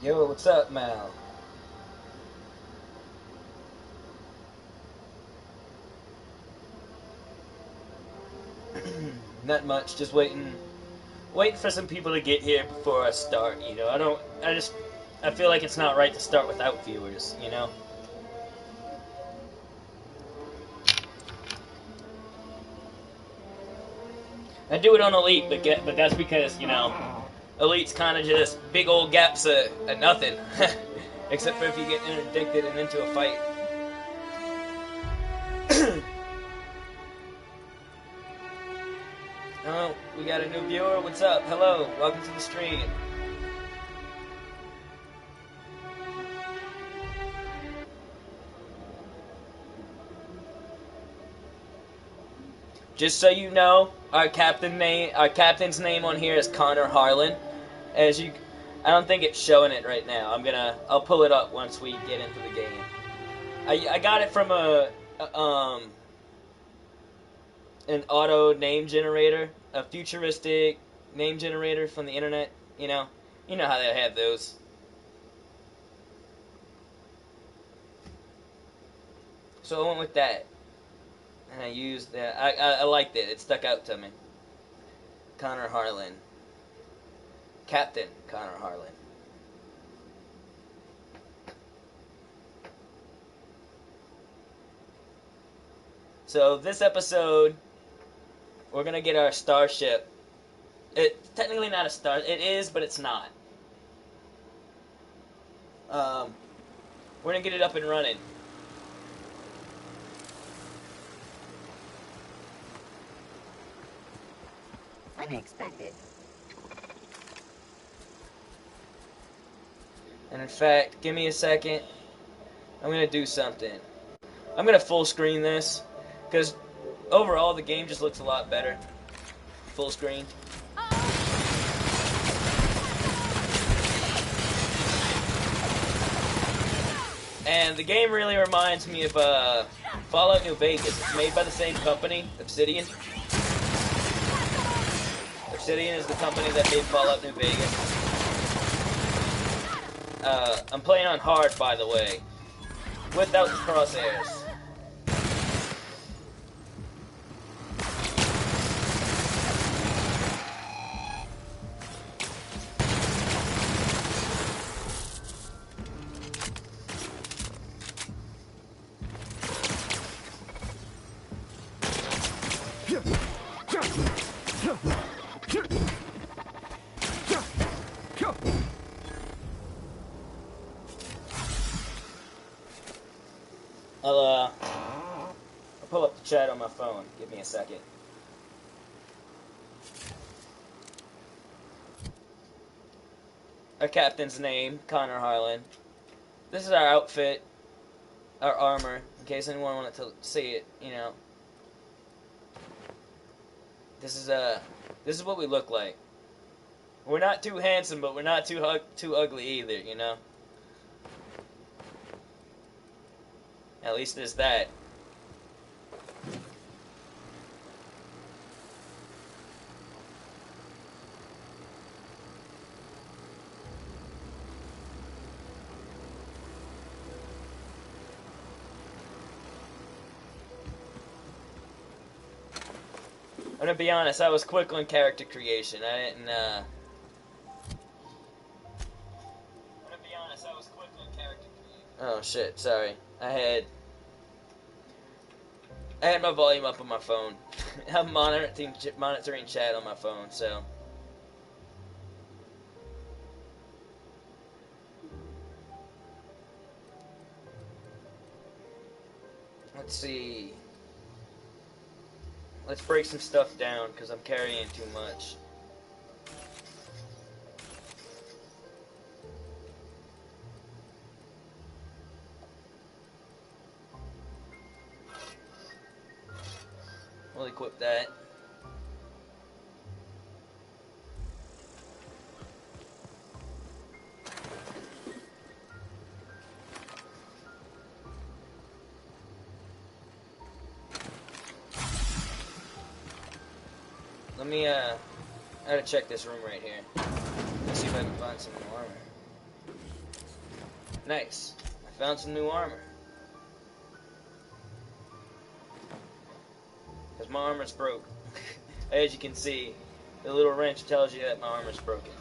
Yo, what's up, Mal? Not much. Just waiting for some people to get here before I start. I feel like it's not right to start without viewers. I do it on Elite, but that's because Elite's kind of just big old gaps of nothing, except for if you get interdicted and into a fight. Oh, we got a new viewer. What's up? Hello, welcome to the stream. Just so you know, our captain's name on here is Connor Harlan. As you, I don't think it's showing it right now. I'll pull it up once we get into the game. I got it from an auto name generator, a futuristic name generator from the internet. You know how they have those. So I went with that, and I used that. I liked it. It stuck out to me. Connor Harlan, Captain Connor Harlan. So this episode, we're gonna get our starship. It's technically not a star. It is, but it's not. Um, we're gonna get it up and running. Unexpected. And in fact, give me a second. I'm gonna do something. I'm gonna full screen this, because overall the game just looks a lot better. Full screen. And the game really reminds me of Fallout New Vegas. It's made by the same company, Obsidian. Obsidian is the company that made Fallout New Vegas. I'm playing on hard, by the way, without the crosshairs. I'll pull up the chat on my phone. Give me a second. Our captain's name, Connor Harlan. This is our outfit, our armor, in case anyone wanted to see it, This is what we look like. We're not too handsome, but we're not too ugly either, At least there's that. I'm gonna be honest, I was quick on character creation. I didn't, I'm gonna be honest, I was quick on character creation. Oh shit, sorry. I had my volume up on my phone. I'm monitoring chat on my phone, so. Let's see. Let's break some stuff down, because I'm carrying too much. We'll equip that. Let me, I gotta check this room right here. Let's see if I can find some more armor. Nice. I found some new armor. Because my armor's broke. As you can see, the little wrench tells you that my armor's broken.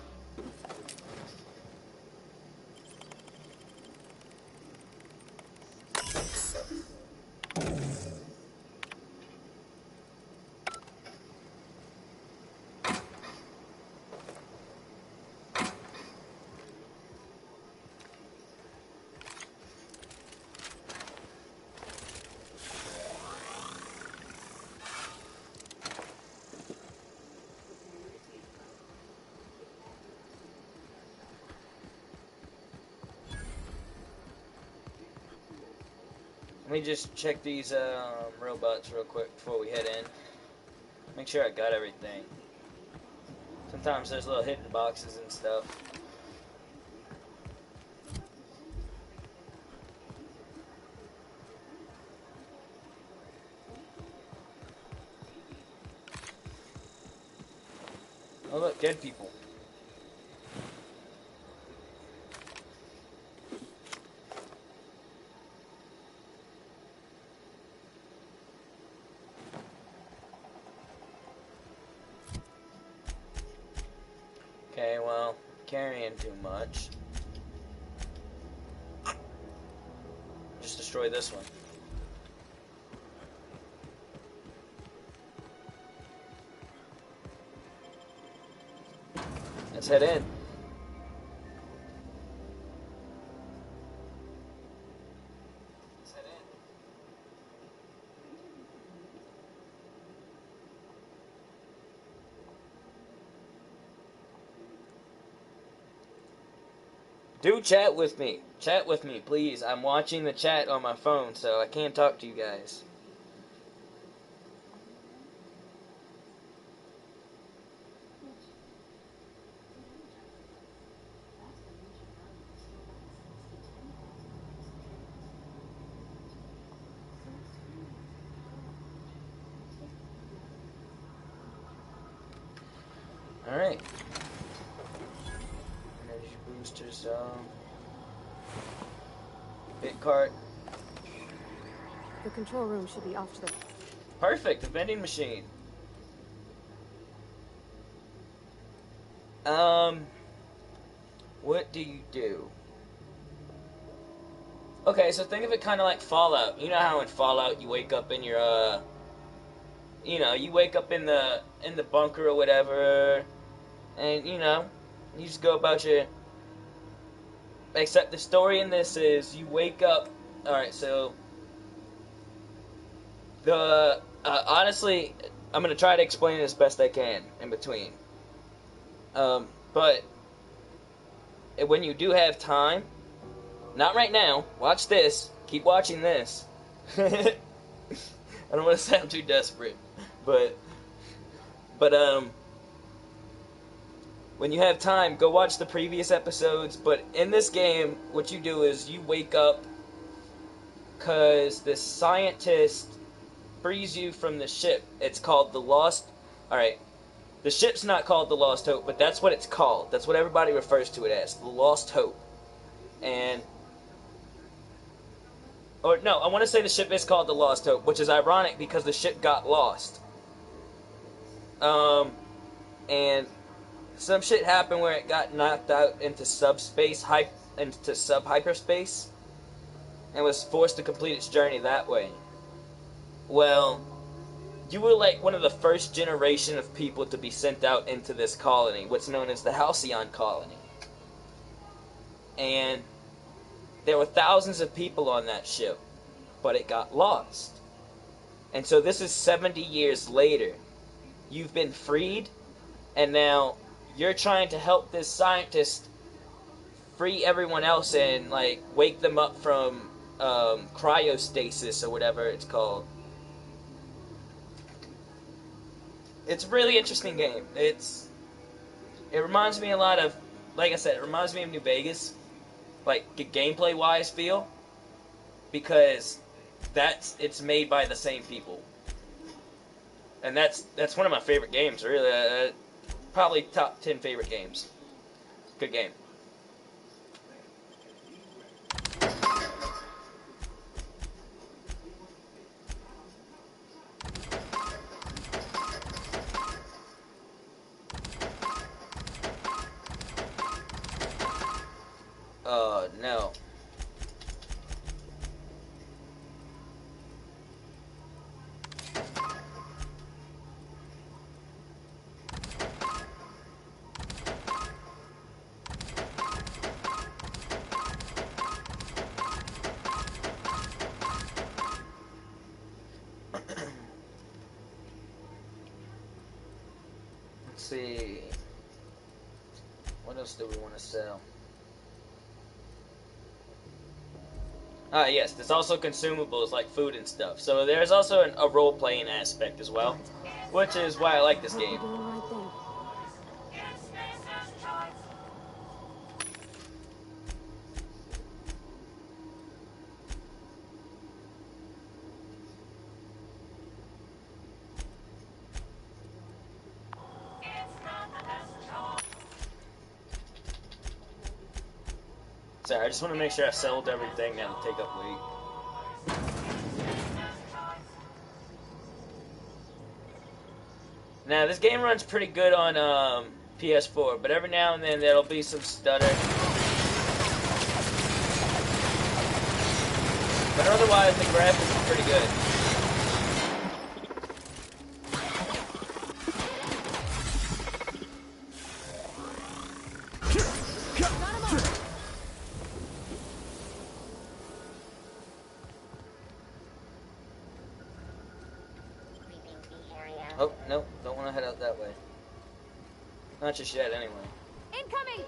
Let me just check these robots real quick before we head in. Make sure I got everything. Sometimes there's little hidden boxes and stuff. Oh look, dead people. Okay, well, carrying too much. Just destroy this one. Let's head in. Let's head in. Do chat with me. Chat with me, please. I'm watching the chat on my phone, so I can't talk to you guys. Alright. Energy boosters, bit cart. The control room should be off to the... Perfect, the vending machine. What do you do? Okay, so think of it kind of like Fallout. You know how in Fallout you wake up in your, you wake up in the bunker or whatever, and, you just go about your... Except the story in this is you wake up... Alright, so... honestly, I'm going to try to explain it as best I can in between. But... when you do have time... Not right now. Watch this. Keep watching this. I don't want to sound too desperate. But... when you have time, go watch the previous episodes. But in this game, what you do is you wake up because this scientist frees you from the ship. It's called the Lost... Alright. The ship's not called the Lost Hope, but that's what it's called. That's what everybody refers to it as. The Lost Hope. And... Or, no, I want to say the ship is called the Lost Hope, which is ironic because the ship got lost. And some shit happened where it got knocked out into sub-hyperspace, and was forced to complete its journey that way. Well, you were like one of the first generation of people to be sent out into this colony, what's known as the Halcyon Colony. And there were thousands of people on that ship, but it got lost. And so this is 70 years later. You've been freed, and now you're trying to help this scientist free everyone else and, like, wake them up from cryostasis or whatever it's called. It's a really interesting game. It reminds me a lot of, like I said, it reminds me of New Vegas, like gameplay wise feel, because it's made by the same people, and that's one of my favorite games. Really, probably top 10 favorite games. Good game. see. What else do we want to sell? Ah, yes, there's also consumables like food and stuff. So there's also a role-playing aspect as well, which is why I like this Hope you're game. doing the right thing. Sorry, I just want to make sure I sold everything that'll take up weight. Now, this game runs pretty good on PS4, but every now and then there'll be some stutter. But otherwise, the graphics are pretty good. Oh, no, don't want to head out that way. Not just yet, anyway. Incoming!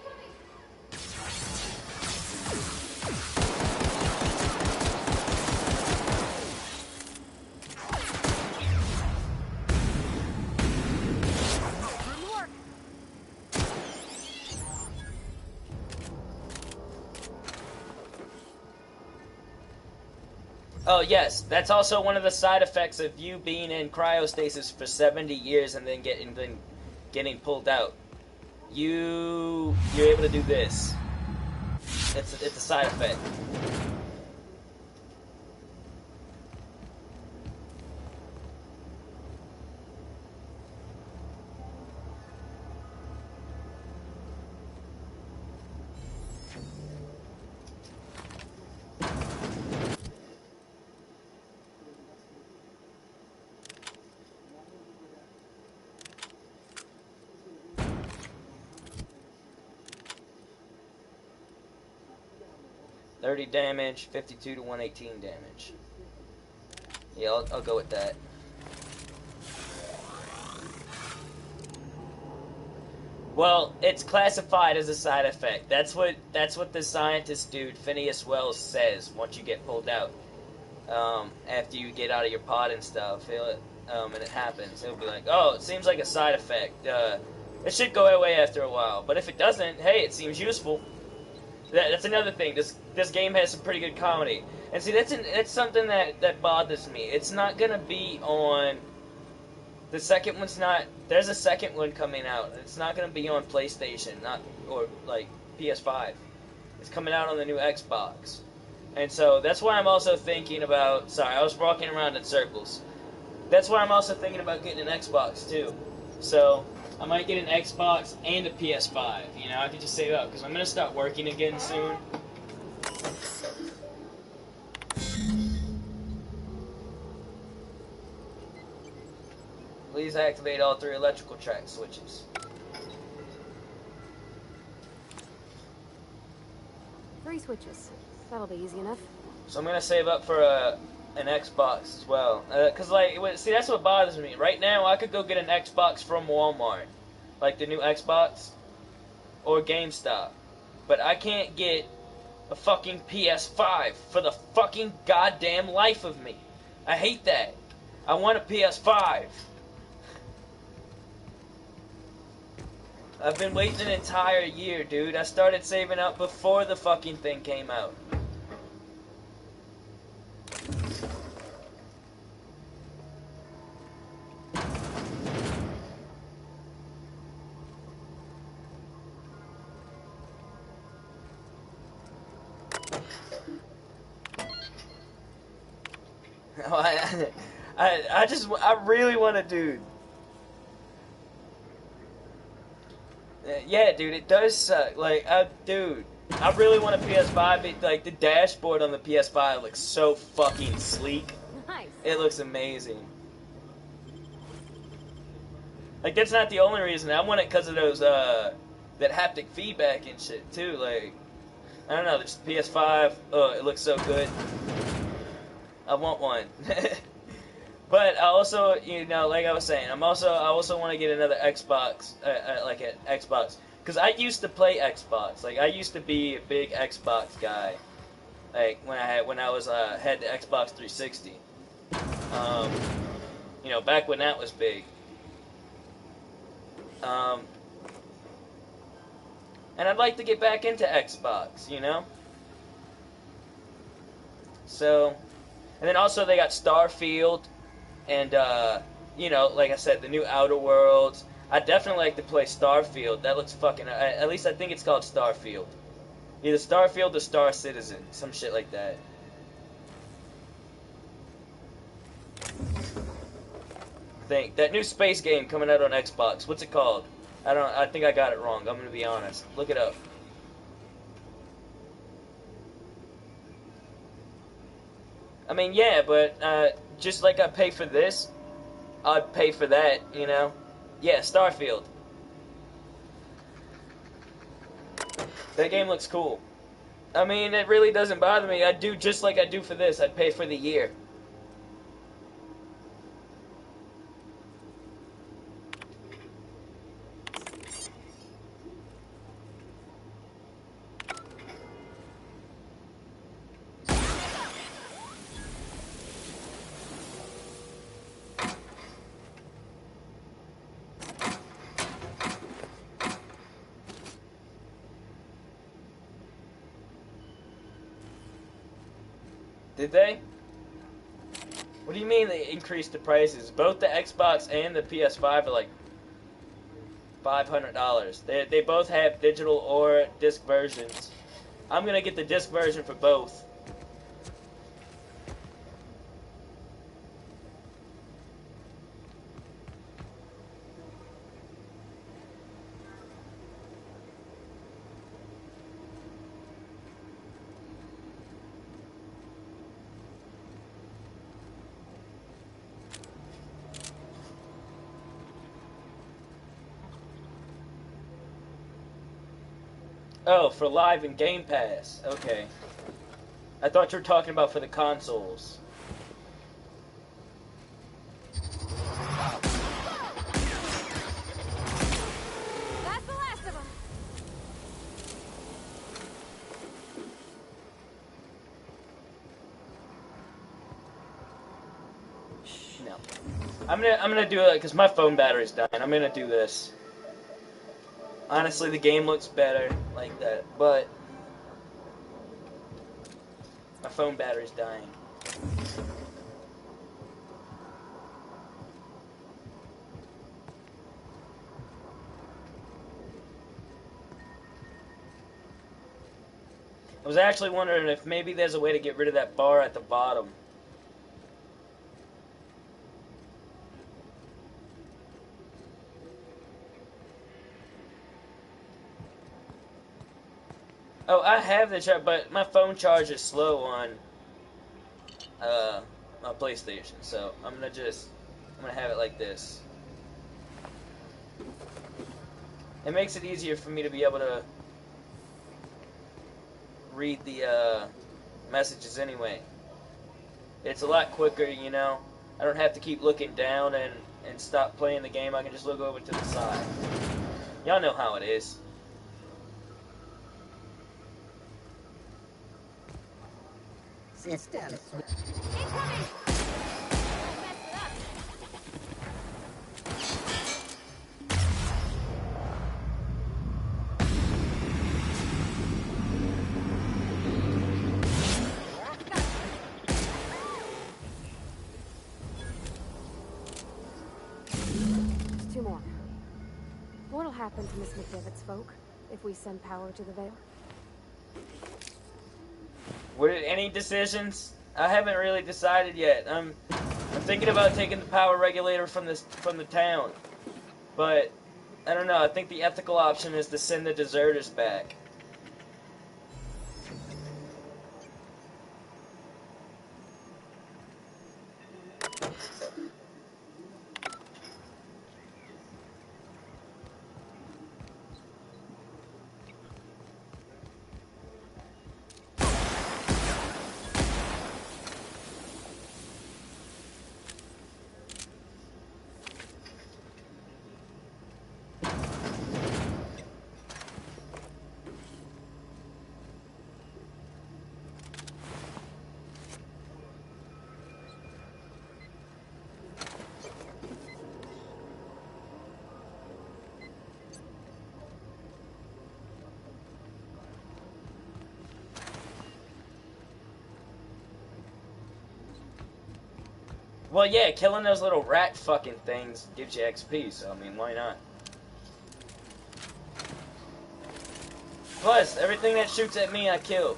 Oh yes, that's also one of the side effects of you being in cryostasis for 70 years and then getting pulled out. You're able to do this. It's a side effect. $30 damage, 52 to 118 damage. Yeah, I'll go with that. Well, it's classified as a side effect. That's what the scientist dude, Phineas Wells, says once you get pulled out. After you get out of your pod and stuff, and it happens, he'll be like, oh, it seems like a side effect. It should go away after a while. But if it doesn't, hey, it seems useful. That's another thing. This game has some pretty good comedy, and see that's something that bothers me. It's not gonna be on. The second one's not. There's a second one coming out. It's not gonna be on PlayStation, or like PS5. It's coming out on the new Xbox, and so that's why I'm also thinking about. Sorry, I was walking around in circles. That's why I'm also thinking about getting an Xbox too. So I might get an Xbox and a PS5. You know, I could just save up because I'm gonna start working again soon. Please activate all 3 electrical track switches. 3 switches. That'll be easy enough. So I'm gonna save up for an Xbox as well. Cause see, that's what bothers me. Right now, I could go get an Xbox from Walmart, like the new Xbox, or GameStop, but I can't get a fucking PS5 for the fucking goddamn life of me. I hate that. I want a PS5. I've been waiting an entire year, dude. I started saving up before the fucking thing came out. I really want to, dude. Yeah, dude, it does suck. Like, dude, I really want a PS5. But, like, the dashboard on the PS5 looks so fucking sleek. Nice. It looks amazing. Like, that's not the only reason. I want it because of those, that haptic feedback and shit, too. Like, I don't know, just PS5, it looks so good. I want one. But I also, like I was saying, I also want to get another Xbox, like an Xbox, because I used to play Xbox. Like I used to be a big Xbox guy. Like when I was had the Xbox 360. Um, back when that was big. Um, and I'd like to get back into Xbox. So, and then also they got Starfield, and like I said, the new Outer Worlds. I definitely like to play Starfield. That looks fucking. At least I think it's called Starfield. Either Starfield or Star Citizen, some shit like that. Think that new space game coming out on Xbox. What's it called? I don't. I think I got it wrong. I'm gonna be honest. Look it up. I mean, yeah, but just like I pay for this, I'd pay for that. Yeah, Starfield. That game looks cool. I mean, it really doesn't bother me. I'd do just like I do for this. I'd pay for the year. Did they? What do you mean they increased the prices? Both the Xbox and the PS5 are like $500. They both have digital or disc versions. I'm gonna get the disc version for both. Oh, for Live and Game Pass. Okay. I thought you were talking about for the consoles. That's the last of them. No. I'm gonna do it because my phone battery's dying. I'm gonna do this. Honestly, the game looks better like that, but my phone battery's dying. I was actually wondering if maybe there's a way to get rid of that bar at the bottom. Oh, I have the charge, but my phone charge is slow on my PlayStation, so I'm gonna have it like this. It makes it easier for me to be able to read the messages anyway. It's a lot quicker. I don't have to keep looking down and stop playing the game. I can just look over to the side. Y'all know how it is. Systems. Incoming! There's two more. What'll happen to Miss McDevitt's folk if we send power to the Vale? What any decisions? I haven't really decided yet. I'm thinking about taking the power regulator from the town, but I don't know. I think the ethical option is to send the deserters back. Well, yeah, killing those little rat fucking things gives you XP, so I mean, why not? Plus, everything that shoots at me, I kill.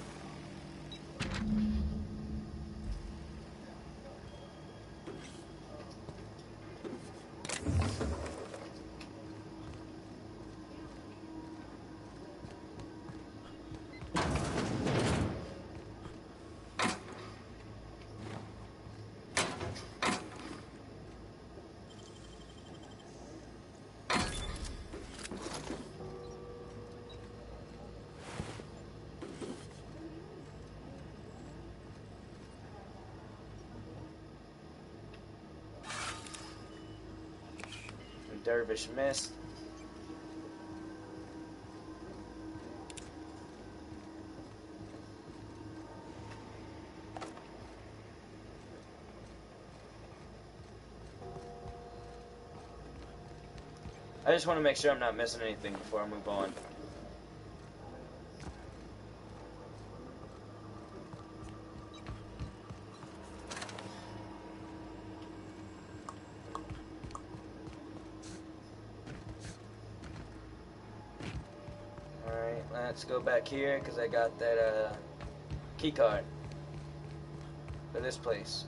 Dervish missed. I just want to make sure I'm not missing anything before I move on. Alright, let's go back here because I got that key card for this place.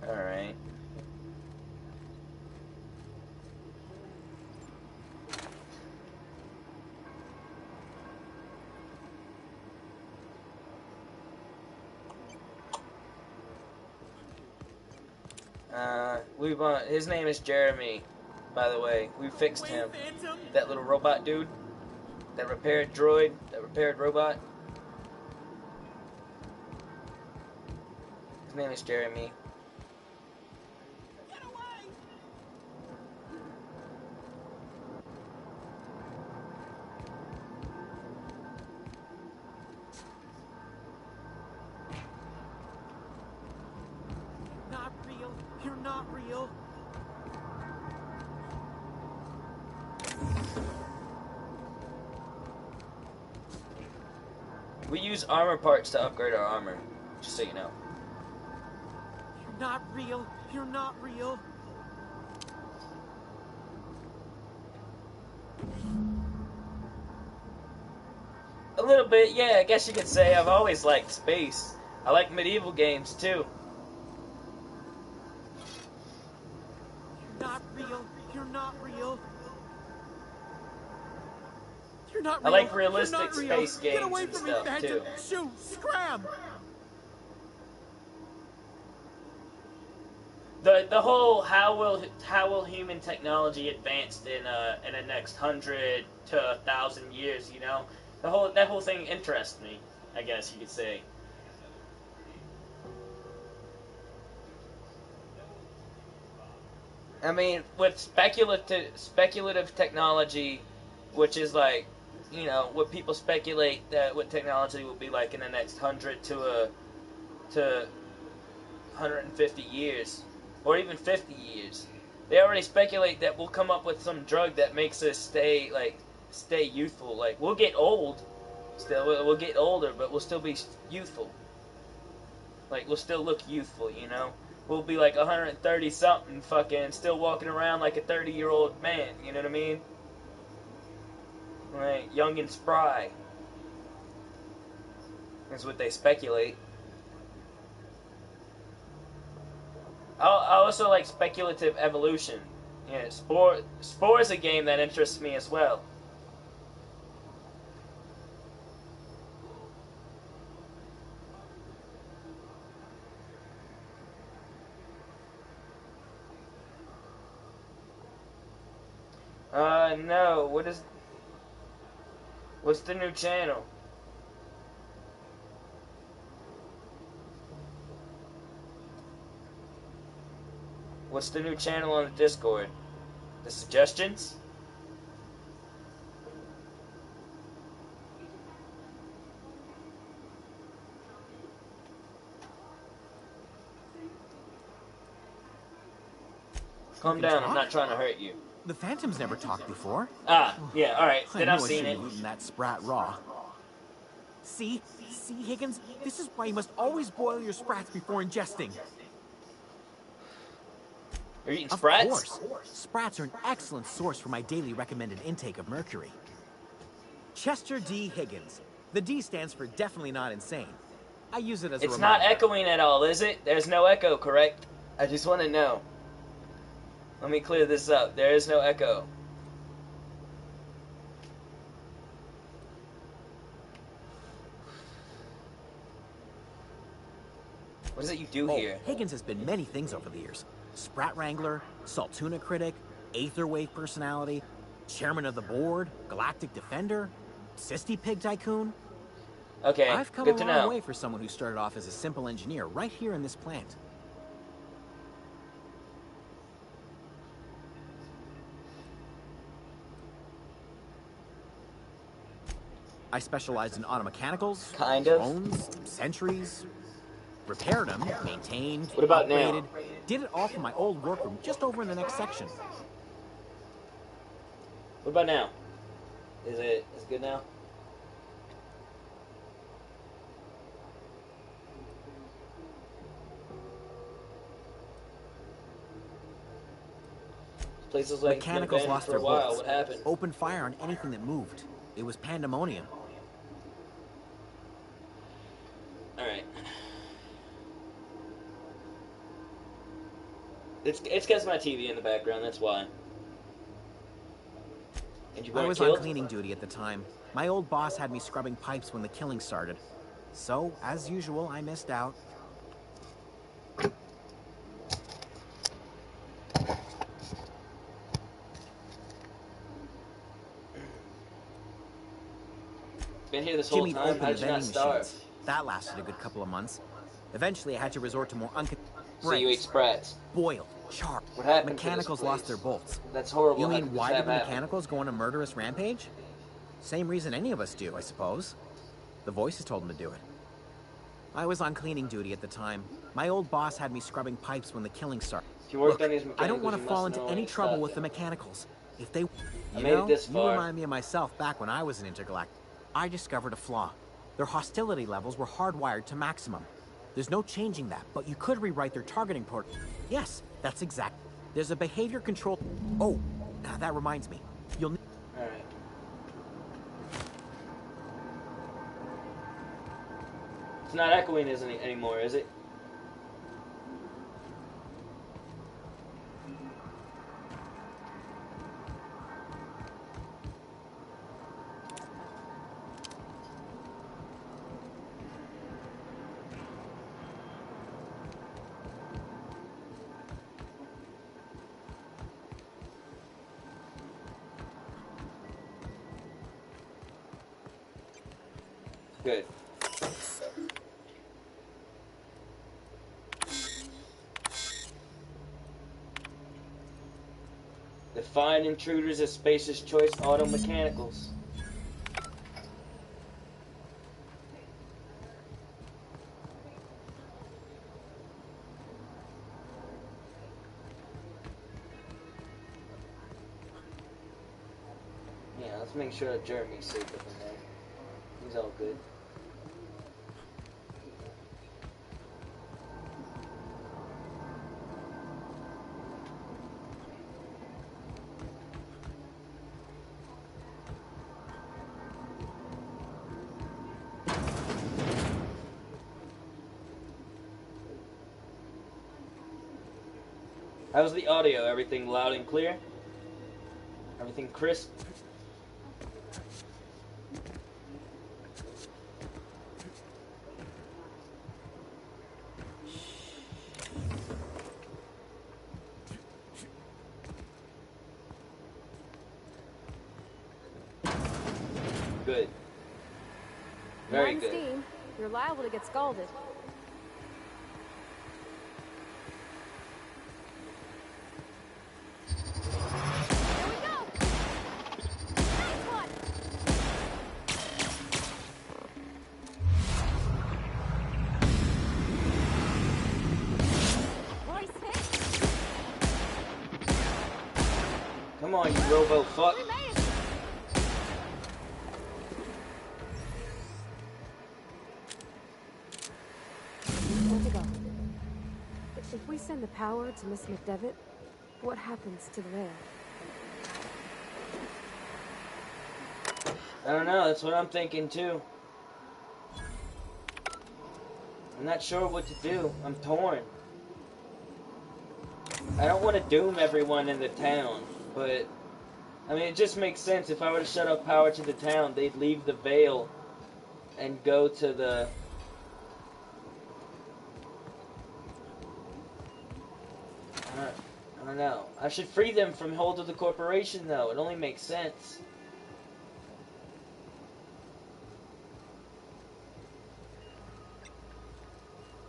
Alright. His name is Jeremy, by the way. We fixed him. That little robot dude. That repaired droid. That repaired robot. His name is Jeremy. Not real. You're not real. We use armor parts to upgrade our armor, just so you know. You're not real. You're not real. A little bit, yeah, I guess you could say. I've always liked space. I like medieval games, too. You're not real. You're not real. You're not I real. like realistic You're not real. space Get games away and from me, stuff, Phantom. too. Shoot! Scram! The whole how will human technology advance in the next 100 to 1,000 years, you know? That whole thing interests me, I guess you could say. I mean, with speculative technology, which is like, you know, what people speculate that what technology will be like in the next 100 to 150 years, or even 50 years. They already speculate that we'll come up with some drug that makes us stay youthful. Like, we'll get old, still, we'll get older, but we'll still be youthful. Like, we'll still look youthful, you know? We'll be like 130 something fucking still walking around like a 30-year-old man, you know what I mean? Right, young and spry. That's what they speculate. I also like speculative evolution. Yeah, Spore is a game that interests me as well. No. What's the new channel? What's the new channel on the Discord? The suggestions? Calm down, I'm not trying to hurt you. The Phantom's never talked before. Ah, yeah, alright. I Then knew I've I seen shouldn't it. have eaten that sprat raw. See, Higgins? This is why you must always boil your sprats before ingesting. You're eating Of sprats? course. Sprats are an excellent source for my daily recommended intake of mercury. Chester D. Higgins. The D stands for definitely not insane. I use it as a It's reminder. not echoing at all, is it? There's no echo, correct? I just want to know. Let me clear this up. There is no echo. What is it you do here? Higgins has been many things over the years. Sprat Wrangler, Saltuna Critic, Aetherwave Personality, Chairman of the Board, Galactic Defender, Sisty Pig Tycoon. Okay, I've come good a to long know. way for someone who started off as a simple engineer right here in this plant. I specialized in automechanicals, Kind of. drones, sentries, repaired them, maintained, What about now? upgraded, did it all from my old workroom just over in the next section. What about now? Is it good now? This place is like it's been Mechanicals abandoned lost for their a while. bolts. What happened? Opened fire on anything that moved. It was pandemonium. Alright. It's because my TV in the background, that's why. And you I weren't was killed? on cleaning duty at the time. My old boss had me scrubbing pipes when the killing started. So, as usual, I missed out. Been here this whole Jimmy time, opened how'd the you not vending starve? machines. That lasted a good couple of months. Eventually, I had to resort to more So you ate sprats. boiled, charred. What happened to this Mechanicals lost their place? bolts. That's horrible. You How mean could this why have did the happened? mechanicals go on a murderous rampage? Same reason any of us do, I suppose. The voices told them to do it. I was on cleaning duty at the time. My old boss had me scrubbing pipes when the killing started. If you worked Look, on these I don't mechanicals, want you to fall must into know any when to trouble stop with the them. mechanicals. If they, you made it know, this you far. remind me of myself back when I was an intergalactic. I discovered a flaw. Their hostility levels were hardwired to maximum. There's no changing that, but you could rewrite their targeting port. Yes, that's exact. There's a behavior control. Oh, that reminds me. You'll need. Alright. It's not echoing anymore, is it? Good. Define intruders as Space's Choice Auto Mechanicals. Yeah, let's make sure that Jeremy's safe up in there. He's all good. How's the audio? Everything loud and clear? Everything crisp? Good. Very One good. steam, you're liable to get scalded. Here we go! Nice one! Nice hit! you robo fuck. We made it! Where to go? If we send the power to Miss McDevitt, what happens to the rail? I don't know, that's what I'm thinking too. I'm not sure what to do. I'm torn. I don't want to doom everyone in the town, but I mean, it just makes sense. If I were to shut off power to the town, they'd leave the Vale and go to the... I don't know. I should free them from hold of the corporation, though. It only makes sense.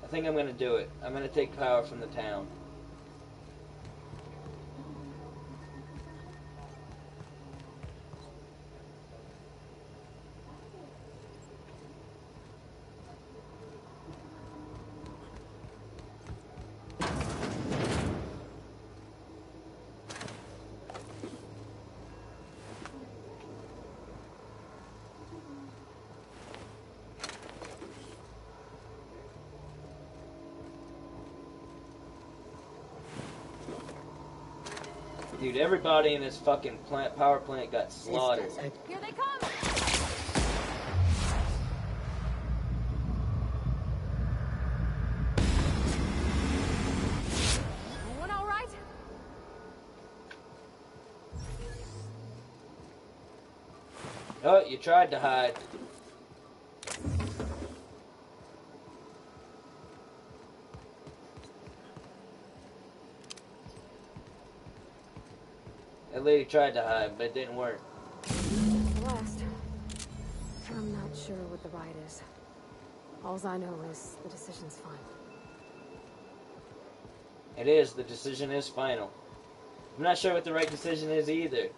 I think I'm gonna do it. I'm gonna take power from the town. Dude, everybody in this fucking power plant got slaughtered. Here they come! Everyone all right? Oh, you tried to hide. That lady tried to hide, but it didn't work. Last. I'm not sure what the right is. Alls I know is the decision's final. It is. The decision is final. I'm not sure what the right decision is either.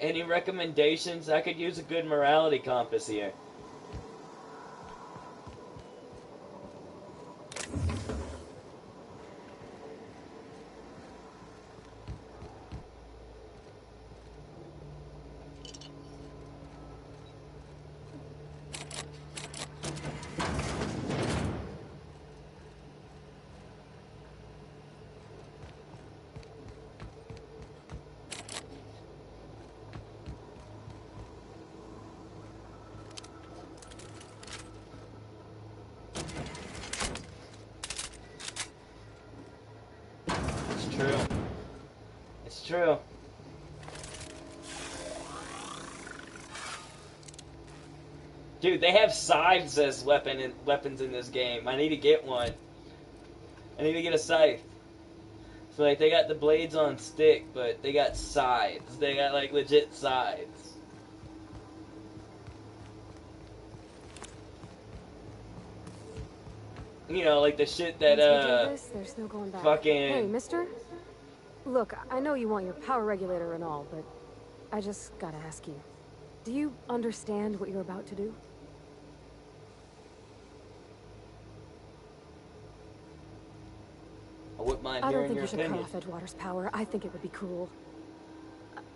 Any recommendations? I could use a good morality compass here. It's true. Dude, they have scythes as weapons in this game. I need to get one. I need to get a scythe. So like they got the blades on stick, but they got scythes. They got like legit scythes. You know, like the shit that Once we do this, there's no going back. fucking... Hey, mister? Look, I know you want your power regulator and all, but I just gotta ask you. Do you understand what you're about to do? I wouldn't mind I don't hearing think your you should opinion. cut off Edgewater's power. I think it would be cruel.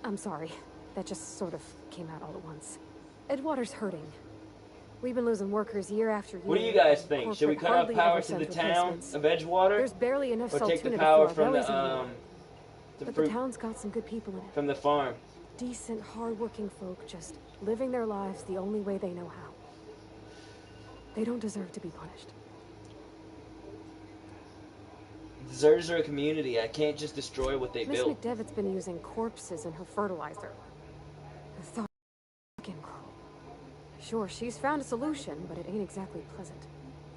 I'm sorry. That just sort of came out all at once. Edgewater's hurting. We've been losing workers year after year. What do you guys think? Should we cut off Corporate power hardly to ever the sends town replacements. of Edgewater? There's barely enough Or take saltuna the power to from fill the our bellies anymore. But the town's got some good people in it. from the farm. Decent, hard-working folk just living their lives the only way they know how. They don't deserve to be punished. Deserters are a community. I can't just destroy what they Miss built. McDevitt's been using corpses in her fertilizer. The thought can grow. Sure, she's found a solution, but it ain't exactly pleasant.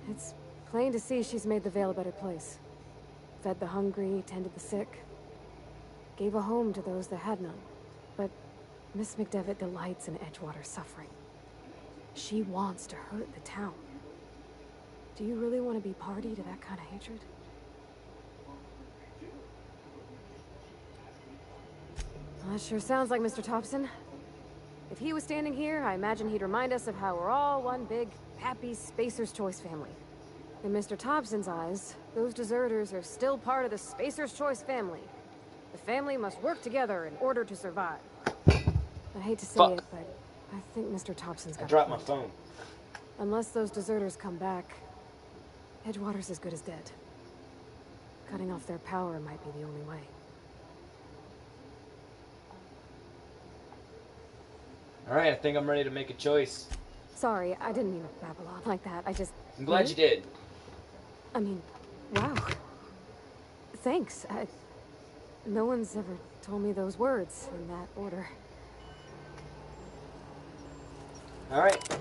It's plain to see she's made the Vale a better place. Fed the hungry, tended the sick. Gave a home to those that had none. But Miss McDevitt delights in Edgewater's suffering. She wants to hurt the town. Do you really want to be party to that kind of hatred? Well, that sure sounds like Mr. Thompson. If he was standing here, I imagine he'd remind us of how we're all one big, happy Spacer's Choice family. In Mr. Thompson's eyes, those deserters are still part of the Spacer's Choice family. The family must work together in order to survive. I hate to say Fuck. it, but I think Mr. Thompson's got I a dropped my point. phone. Unless those deserters come back, Edgewater's as good as dead. Cutting off their power might be the only way. Alright, I think I'm ready to make a choice. Sorry, I didn't mean to babble on like that. I'm glad you did. I mean, wow. Thanks. No one's ever told me those words in that order. Alright.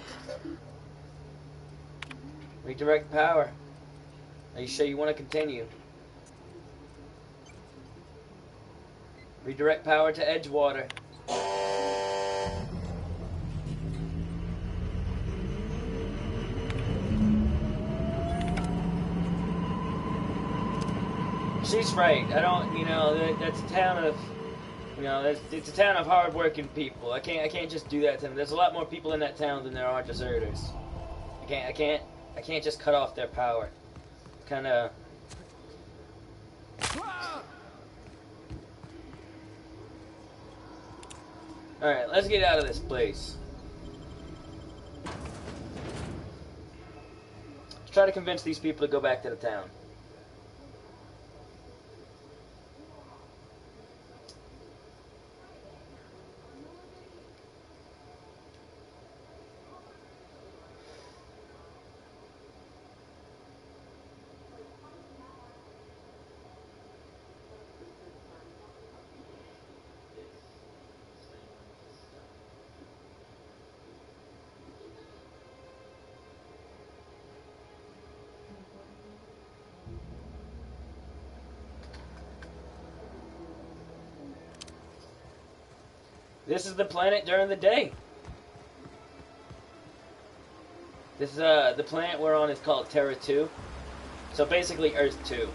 Redirect power. Are you sure you want to continue? Redirect power to Edgewater. She's right. I don't, that's a town of, it's a town of hard-working people. I can't just do that to them. There's a lot more people in that town than there are deserters. I can't just cut off their power. Kind of. All right, let's get out of this place. Let's try to convince these people to go back to the town. This is the planet during the day. This is the planet we're on is called Terra 2. So basically Earth 2.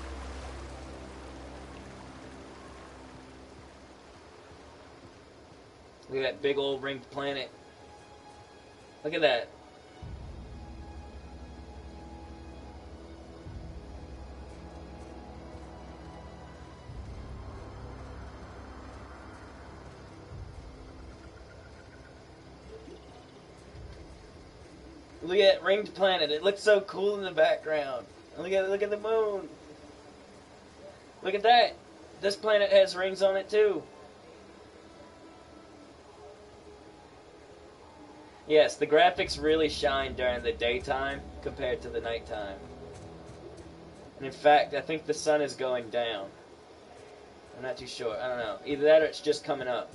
Look at that big old ringed planet. Look at that. Look at that ringed planet. It looks so cool in the background. Look at the moon. Look at that. This planet has rings on it too. Yes, the graphics really shine during the daytime compared to the nighttime. And in fact, I think the sun is going down. I'm not too sure. I don't know. Either that or it's just coming up.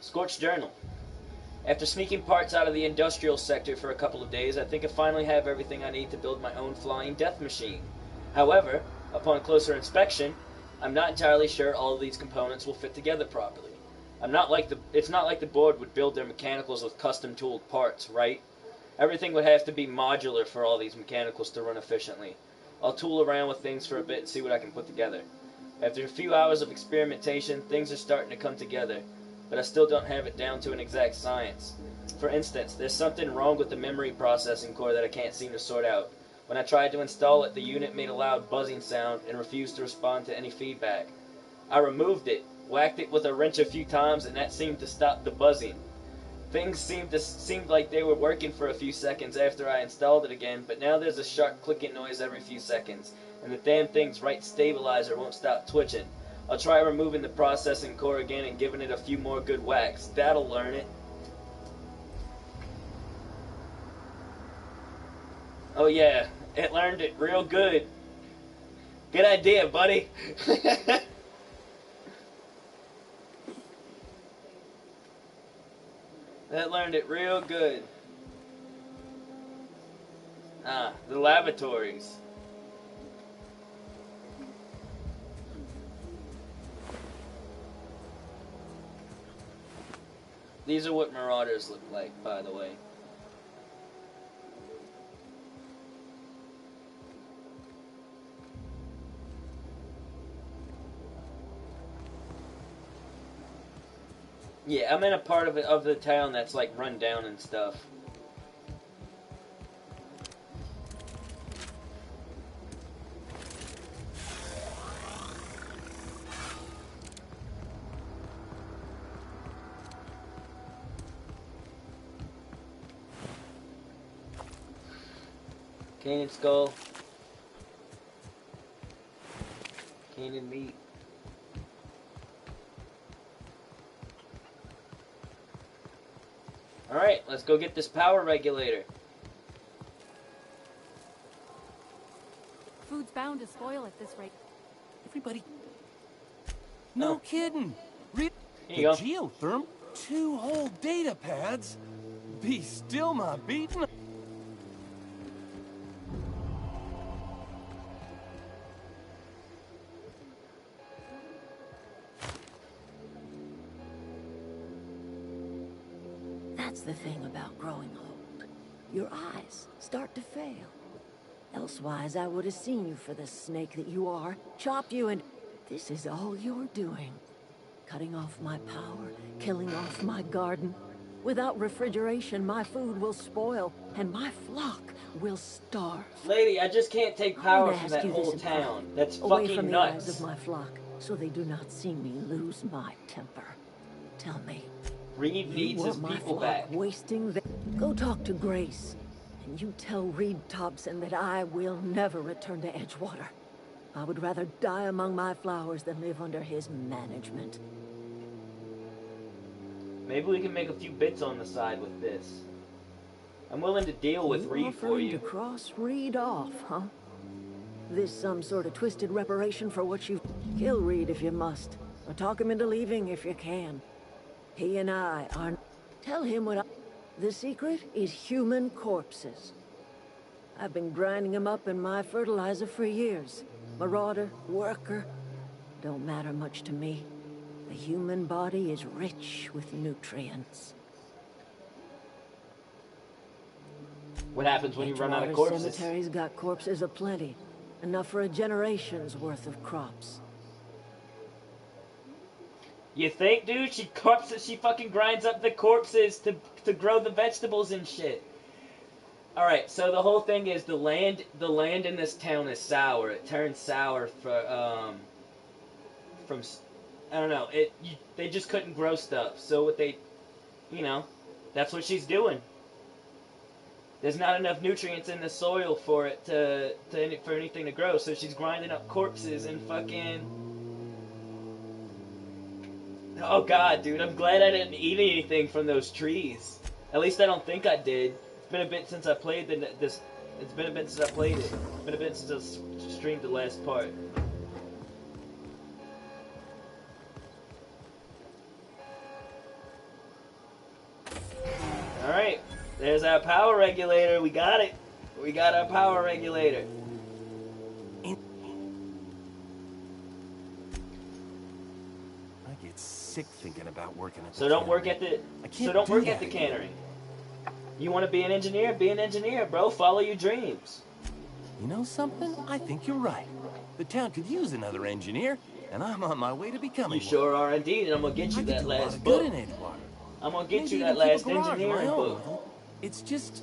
Scorched Journal. After sneaking parts out of the industrial sector for a couple of days, I think I finally have everything I need to build my own flying death machine. However, upon closer inspection, I'm not entirely sure all of these components will fit together properly. It's not like the board would build their mechanicals with custom tooled parts, right? Everything would have to be modular for all these mechanicals to run efficiently. I'll tool around with things for a bit and see what I can put together. After a few hours of experimentation, things are starting to come together, but I still don't have it down to an exact science. For instance, there's something wrong with the memory processing core that I can't seem to sort out. When I tried to install it, the unit made a loud buzzing sound and refused to respond to any feedback. I removed it, whacked it with a wrench a few times, and that seemed to stop the buzzing. Things seemed like they were working for a few seconds after I installed it again, but now there's a sharp clicking noise every few seconds, and the damn thing's right stabilizer won't stop twitching. I'll try removing the processing core again and giving it a few more good whacks. That'll learn it. Oh yeah, it learned it real good. Good idea, buddy. That learned it real good. Ah, the lavatories. These are what Marauders look like, by the way. Yeah, I'm in a part of the town that's like run down and stuff. Cannon skull. Cannon meat. Alright, let's go get this power regulator. Food's bound to spoil at this rate. Everybody. No Oh. kidding. Here The you go. geotherm? 2 whole data pads? Be still my beating. That's the thing about growing old. Your eyes start to fail. Elsewise, I would have seen you for the snake that you are, chopped you, and this is all you're doing. Cutting off my power, killing off my garden. Without refrigeration, my food will spoil, and my flock will starve. Lady, I just can't take I'm power gonna from ask that you whole this in town. private, That's away fucking from the nuts. eyes of my flock, so they do not see me lose my temper. Tell me, Reed you needs his want my people flock back. wasting their... Go talk to Grace, and you tell Reed Thompson that I will never return to Edgewater. I would rather die among my flowers than live under his management. Maybe we can make a few bits on the side with this. I'm willing to deal with Reed for offering you. to cross Reed off, huh? This some sort of twisted reparation for what you've... Kill Reed if you must, or talk him into leaving if you can. He and I are... Tell him what I... The secret is human corpses. I've been grinding them up in my fertilizer for years. Marauder, worker, don't matter much to me. The human body is rich with nutrients. What happens when you run out of corpses? Cemetery's got corpses aplenty. Enough for a generation's worth of crops. You think, dude? She fucking grinds up the corpses to grow the vegetables and shit. All right, so the whole thing is the land in this town is sour. It turns sour from I don't know. They just couldn't grow stuff. So what they, that's what she's doing. There's not enough nutrients in the soil for it for anything to grow. So she's grinding up corpses and fucking. Oh god, dude! I'm glad I didn't eat anything from those trees. At least I don't think I did. It's been a bit since I played this. It's been a bit since I played it. It's been a bit since I streamed the last part. All right, there's our power regulator. We got it. We got our power regulator. I get sick thinking about working at the So don't work cannery. at the cannery. You want to be an engineer? Be an engineer, bro. Follow your dreams. You know something? I think you're right. The town could use another engineer, and I'm on my way to becoming You sure are indeed, and I'm gonna get you one. I could that do a lot last of book. good in Edgewater. I'm gonna get Maybe you even that keep a last garage of my engineering own. book. It's just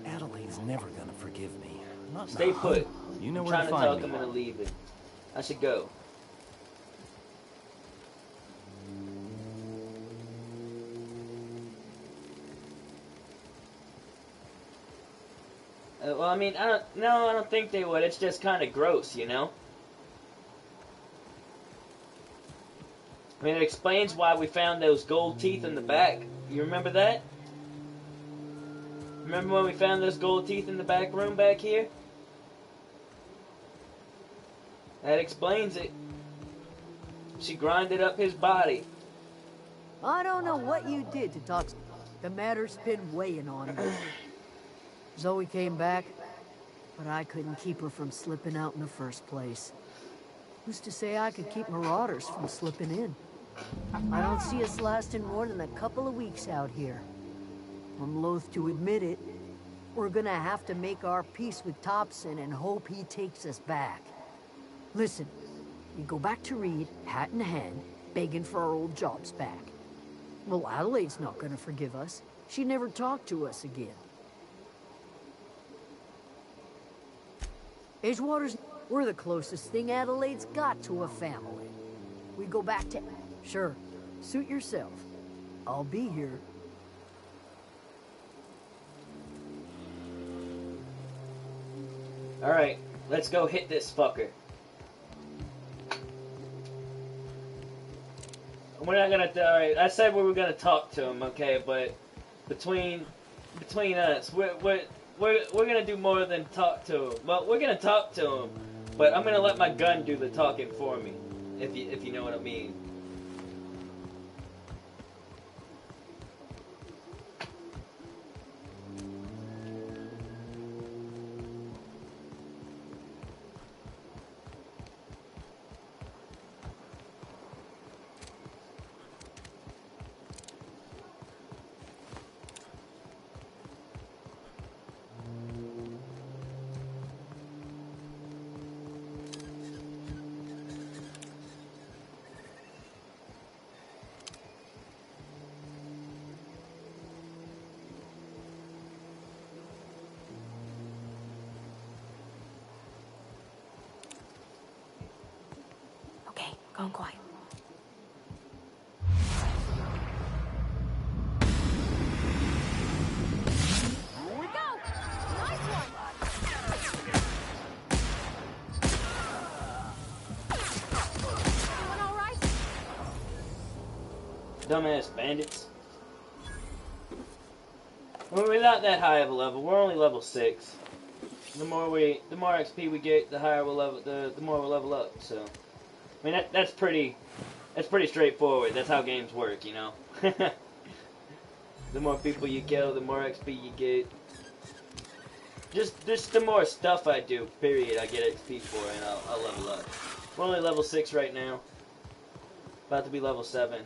Adelaide's never gonna forgive me. Not Stay now. put. You know I'm where trying to to find talk me. him into leaving. I should go. Well, I mean, I don't think they would. It's just kind of gross, you know? I mean, it explains why we found those gold teeth in the back. You remember that? Remember when we found those gold teeth in the back room back here? That explains it. She grinded up his body. I don't know what you did to talk. The matter's been weighing on me. Zoe came back, but I couldn't keep her from slipping out in the first place. Who's to say I could keep marauders from slipping in? I don't see us lasting more than a couple of weeks out here. I'm loath to admit it. We're gonna have to make our peace with Thompson and hope he takes us back. Listen, we go back to Reed, hat in hand, begging for our old jobs back. Well, Adelaide's not gonna forgive us. She never talked to us again. Edgewater's... We're the closest thing Adelaide's got to a family. We go back to... Sure. Suit yourself. I'll be here. Alright, let's go hit this fucker. We're not gonna... Alright, I said we were gonna talk to him, okay? But between us, we're gonna do more than talk to him. Well, we're gonna talk to him, but I'm gonna let my gun do the talking for me, if you know what I mean. Okay, gone quiet. Here we go! Nice one! Everyone all right? Dumbass bandits. Well, we're not that high of a level. We're only level 6. The more XP we get, the higher we'll level. The more we'll level up. So, I mean that's pretty straightforward. That's how games work, you know. The more people you kill, the more XP you get. Just the more stuff I do, period, I get XP for, and I'll level up. We're only level 6 right now. About to be level 7.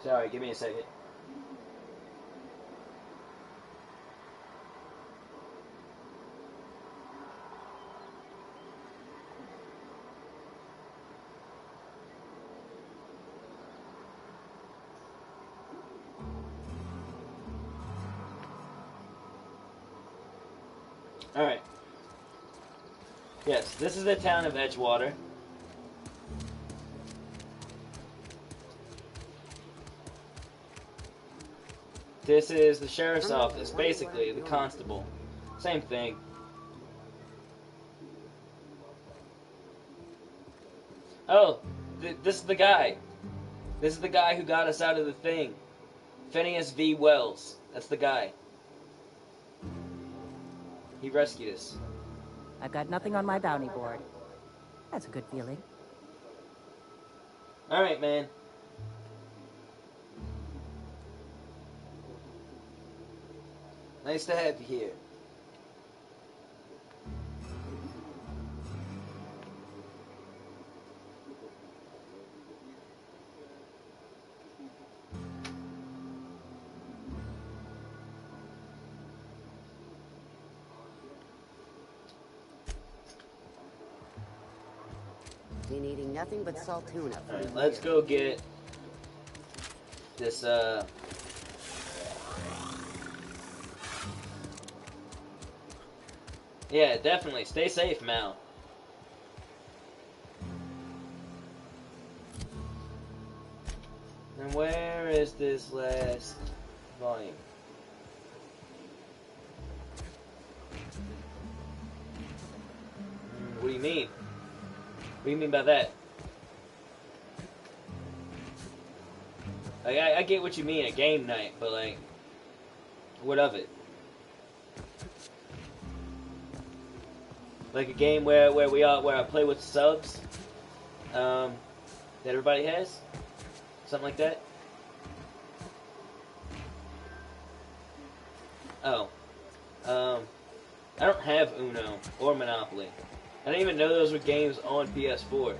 Sorry, give me a second. Alright. Yes, this is the town of Edgewater. This is the sheriff's office, basically, the constable. Same thing. Oh, this is the guy. This is the guy who got us out of the thing. Phineas V. Wells. That's the guy. He rescued us. I've got nothing on my bounty board. That's a good feeling. Alright, man. Nice to have you here. Been eating nothing but salt tuna. Alright, let's go get this, Yeah, definitely. Stay safe, Mal. And where is this last volume? What do you you mean? What do you mean by that? Like, I get what you mean, a game night, but like, what of it? Like a game where I play with subs, that everybody has, something like that. Oh, I don't have Uno or Monopoly. I didn't even know those were games on PS4.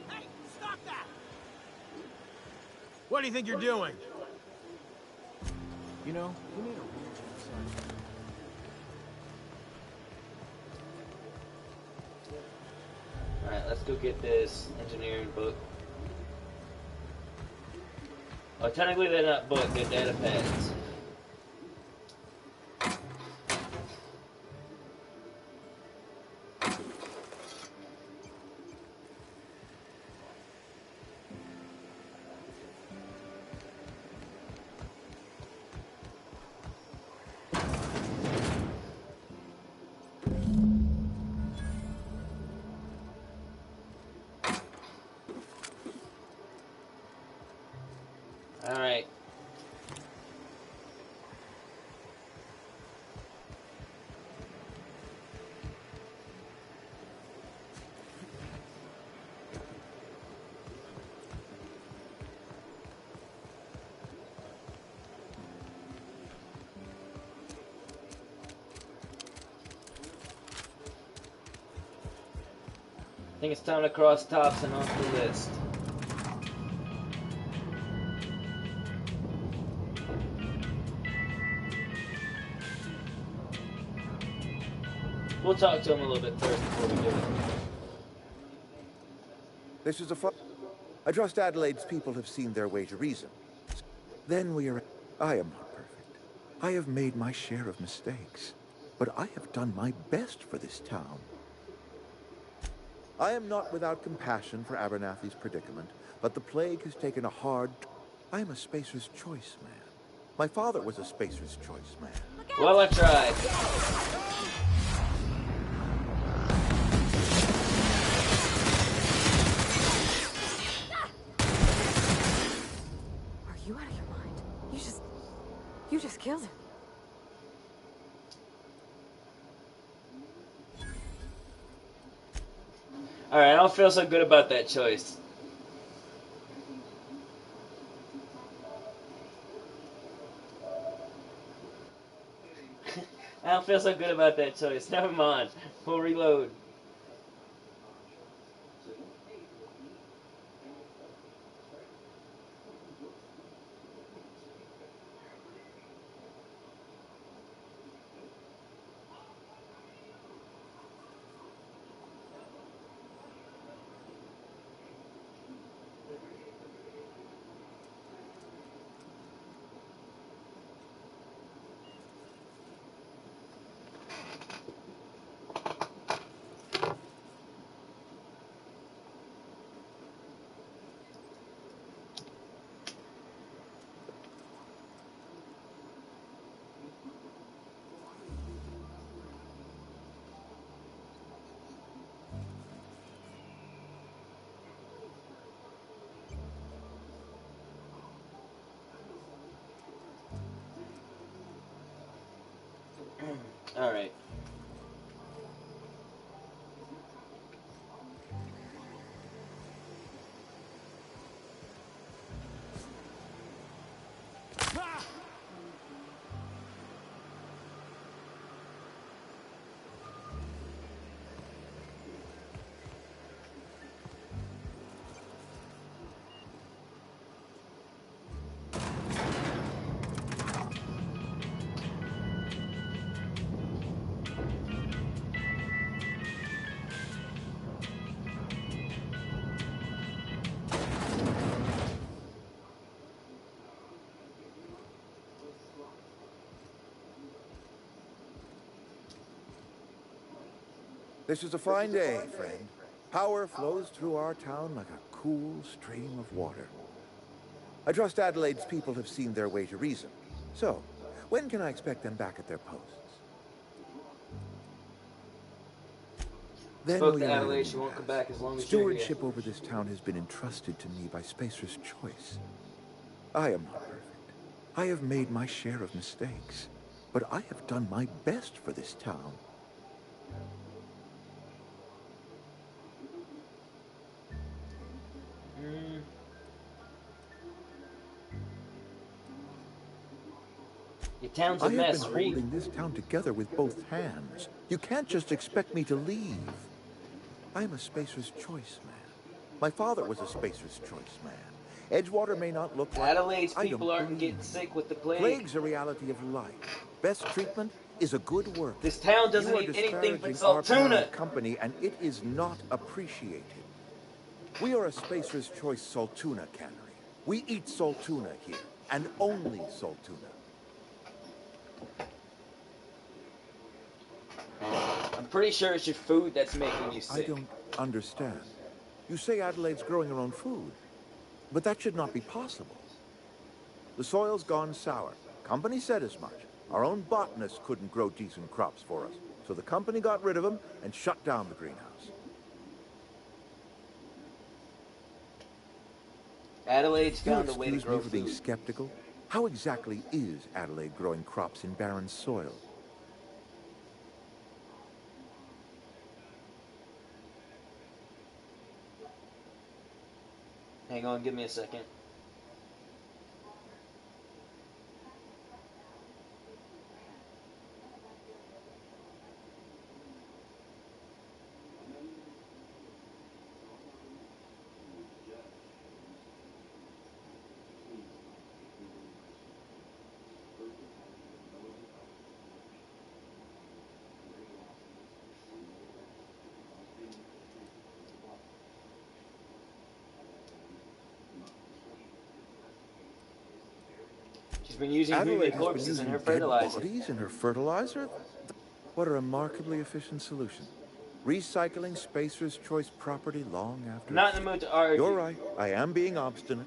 Hey, stop that! What do you think you're doing? You know, you need a real genocide. Alright, let's go get this engineering book. Oh, technically they're not books, they're data pads. Alright. I think it's time to cross Thompson off the list. We'll talk to him a little bit first before we do it. This is a fun. I trust Adelaide's people have seen their way to reason. Then we are. I am not perfect. I have made my share of mistakes, but I have done my best for this town. I am not without compassion for Abernathy's predicament, but the plague has taken a hard. I am a Spacer's Choice man. My father was a Spacer's Choice man. Well, I tried. Are you out of your mind? You just killed him. Alright, I don't feel so good about that choice. I don't feel so good about that choice. Never mind. We'll reload. Alright. This is a fine day, friend. Power flows through our town like a cool stream of water. I trust Adelaide's people have seen their way to reason. So, when can I expect them back at their posts? Then Spoke we to are at a Adelaide. She new won't come pass. back as long as you're here. Stewardship over this town has been entrusted to me by Spacer's choice. I am not perfect. I have made my share of mistakes. But I have done my best for this town. Your town's a I have mess, been Reed. holding this town together with both hands. You can't just expect me to leave. I'm a Spacer's Choice man. My father was a Spacer's Choice man. Edgewater may not look like... Adelaide's I people don't aren't believe getting me. sick with the plague. Plague's a reality of life. Best treatment is a good work. This town doesn't You are eat anything but disparaging salt our tuna. parent company, and it is not appreciated. We are a Spacer's Choice salt tuna cannery. We eat salt tuna here, and only salt tuna. I'm pretty sure it's your food that's making you I sick. don't understand. You say Adelaide's growing her own food, but that should not be possible. The soil's gone sour. Company said as much. Our own botanist couldn't grow decent crops for us, so the company got rid of him and shut down the greenhouse. Adelaide's You'll found a way to excuse grow me for being food. skeptical? How exactly is Adelaide growing crops in barren soil? Hang on, give me a second. She's been using Adelaide human has been corpses in using her dead fertilizer. bodies in her fertilizer? What a remarkably efficient solution. Recycling Spacer's Choice property long after... I'm not in the mood to argue. You're right. I am being obstinate.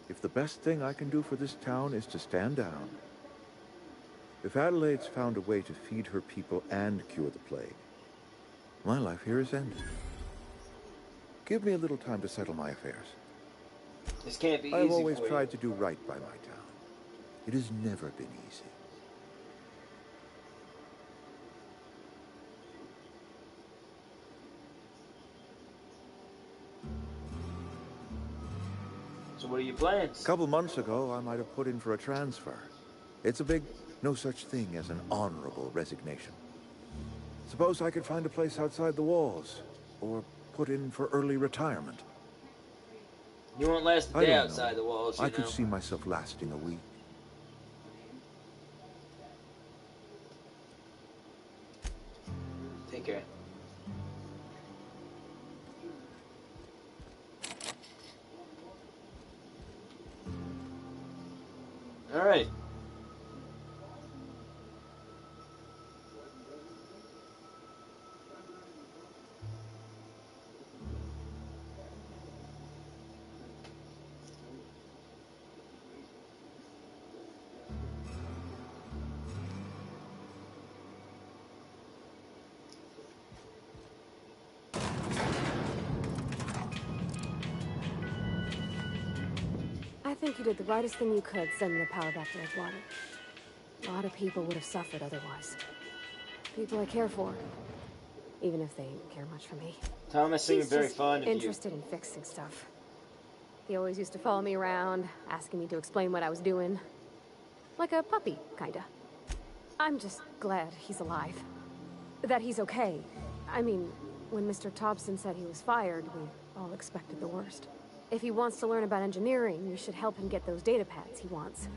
If the best thing I can do for this town is to stand down, if Adelaide's found a way to feed her people and cure the plague, my life here is ended. Give me a little time to settle my affairs. This can't be I have easy always for tried to do right by my town. It has never been easy. So what are your plans? A couple months ago, I might have put in for a transfer. It's a big, no such thing as an honorable resignation. Suppose I could find a place outside the walls, or put in for early retirement. You won't last a I day don't outside know. the walls, you I know. could see myself lasting a week. Take care. All right. I think you did the rightest thing you could sending the power back to Edgewater. A lot of people would have suffered otherwise. People I care for, even if they don't care much for me. Thomas seemed He's very just fond of you. interested in fixing stuff. He always used to follow me around, asking me to explain what I was doing. Like a puppy, kinda. I'm just glad he's alive. That he's okay. I mean, when Mr. Thompson said he was fired, we all expected the worst. If he wants to learn about engineering, you should help him get those data pads he wants.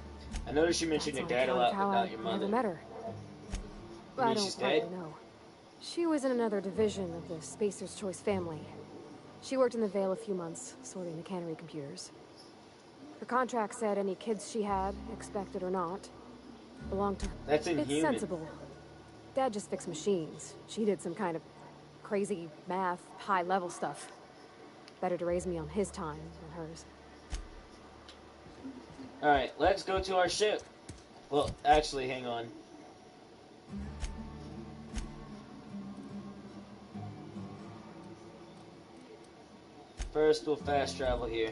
I noticed you mentioned your That's on dad a account lot, of how but not I your never mother. met her. You I mean don't she's rightly dead? know. She was in another division of the Spacer's Choice family. She worked in the Vale a few months, sorting the cannery computers. Her contract said any kids she had, expected or not, belonged to her. That's It's inhuman. sensible. Dad just fixed machines. She did some kind of crazy math, high-level stuff. Better to raise me on his time than hers. Alright, let's go to our ship. Well, actually, hang on. First, we'll fast travel here.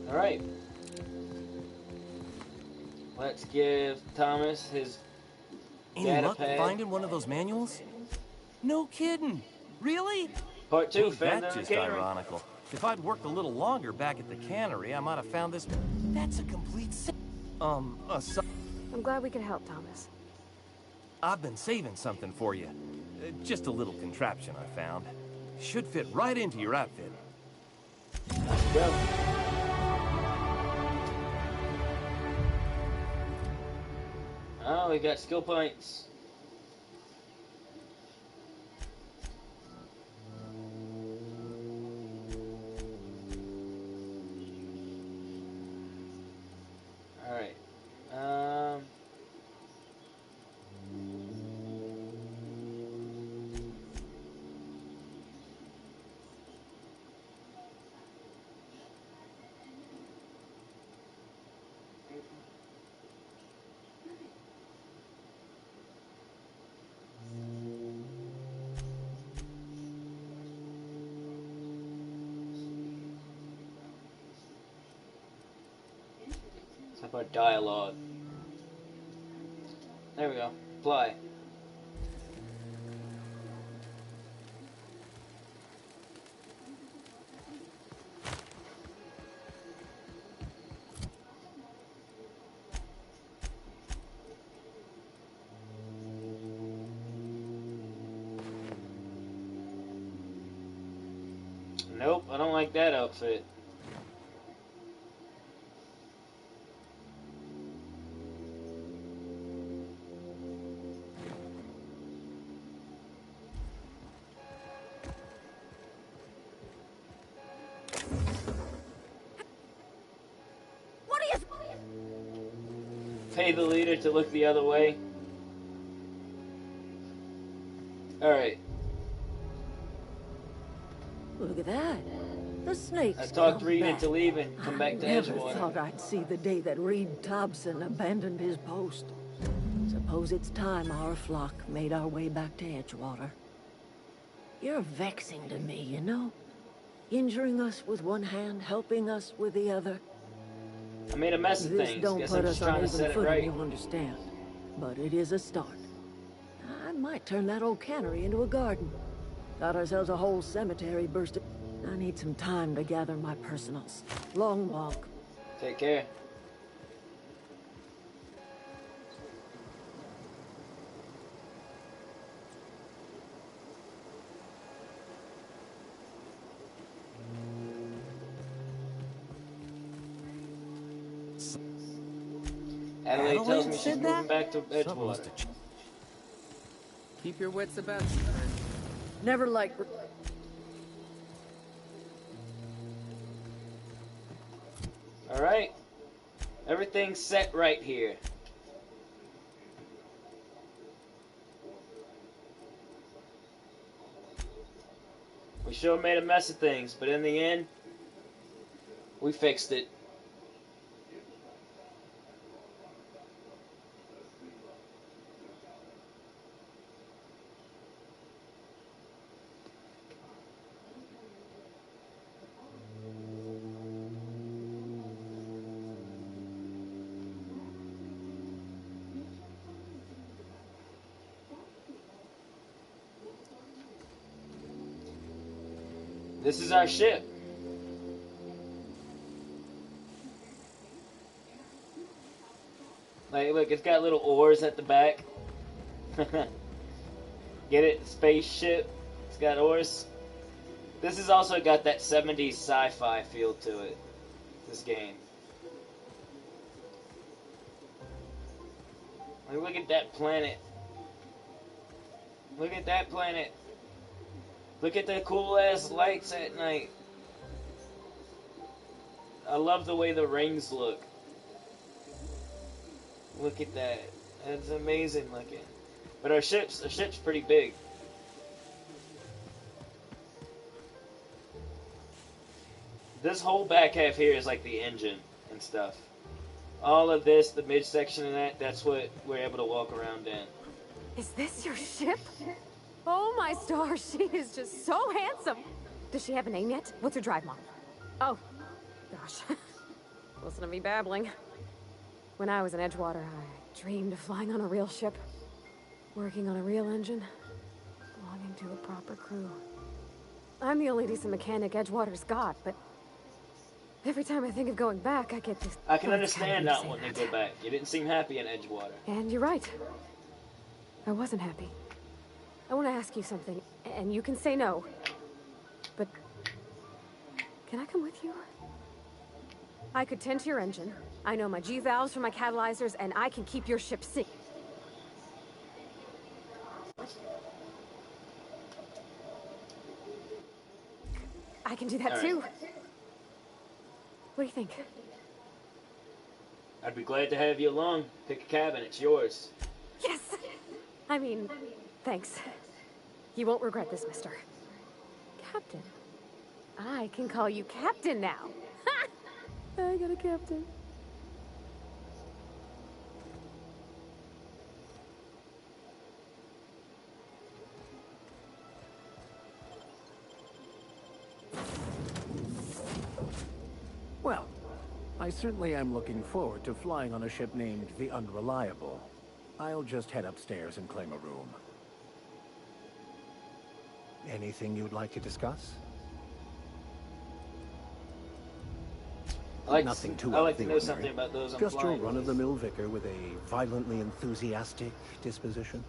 Alright. Let's give Thomas his Any data luck pad. finding one of those manuals? No kidding. Really? Part 2, Ain't found that in the just cannery. ironical? If I'd worked a little longer back at the cannery, I might have found this. That's a complete I'm glad we could help, Thomas. I've been saving something for you. Just a little contraption I found. Should fit right into your outfit. Go. Oh, we got skill points. Alright. How about dialogue? There we go. Fly. Nope, I don't like that outfit. What are you... Pay the leader to look the other way. Alright. Look at that. The snake's I talked come Reed back. into leaving. Come back to I never Edgewater. thought I'd see the day that Reed Thompson abandoned his post. Suppose it's time our flock made our way back to Edgewater. You're vexing to me, you know? Injuring us with one hand, helping us with the other. I made a mess of This things. don't Guess put I'm us just on trying to even set it footing, right. you understand. But it is a start. I might turn that old cannery into a garden. Got ourselves a whole cemetery bursted. I need some time to gather my personals. Long walk. Take care. Adelaide tells me she's said moving that? back to Something must Edgewater. have changed. Keep your wits about you, friend. Never liked... Alright. Everything's set right here. We sure made a mess of things, but in the end, we fixed it. This is our ship. Like, look, it's got little oars at the back. Get it? Spaceship. It's got oars. This has also got that 70s sci-fi feel to it. This game. Like, look at that planet. Look at that planet. Look at the cool ass lights at night. I love the way the rings look. Look at that. That's amazing looking. But our ship's pretty big. This whole back half here is like the engine and stuff. All of this, the midsection of that's what we're able to walk around in. Is this your ship? Oh my stars, she is just so handsome. Does she have a name yet? What's her drive model? Oh, gosh. Listen to me babbling. When I was in Edgewater, I dreamed of flying on a real ship, working on a real engine, belonging to a proper crew. I'm the only decent mechanic Edgewater's got, but every time I think of going back, I get this... I can understand not wanting to go back. You didn't seem happy in Edgewater. And you're right. I wasn't happy. I want to ask you something, and you can say no. But can I come with you? I could tend to your engine. I know my G-valves from my catalyzers, and I can keep your ship safe. I can do that too. What do you think? I'd be glad to have you along. Pick a cabin, it's yours. Yes! I mean, thanks. You won't regret this, mister. Captain. I can call you Captain now. I got a captain. Well, I certainly am looking forward to flying on a ship named the Unreliable. I'll just head upstairs and claim a room. Anything you'd like to discuss? Nothing too I like to know something about those I'm Just your flying run-of-the-mill vicar with a violently enthusiastic disposition.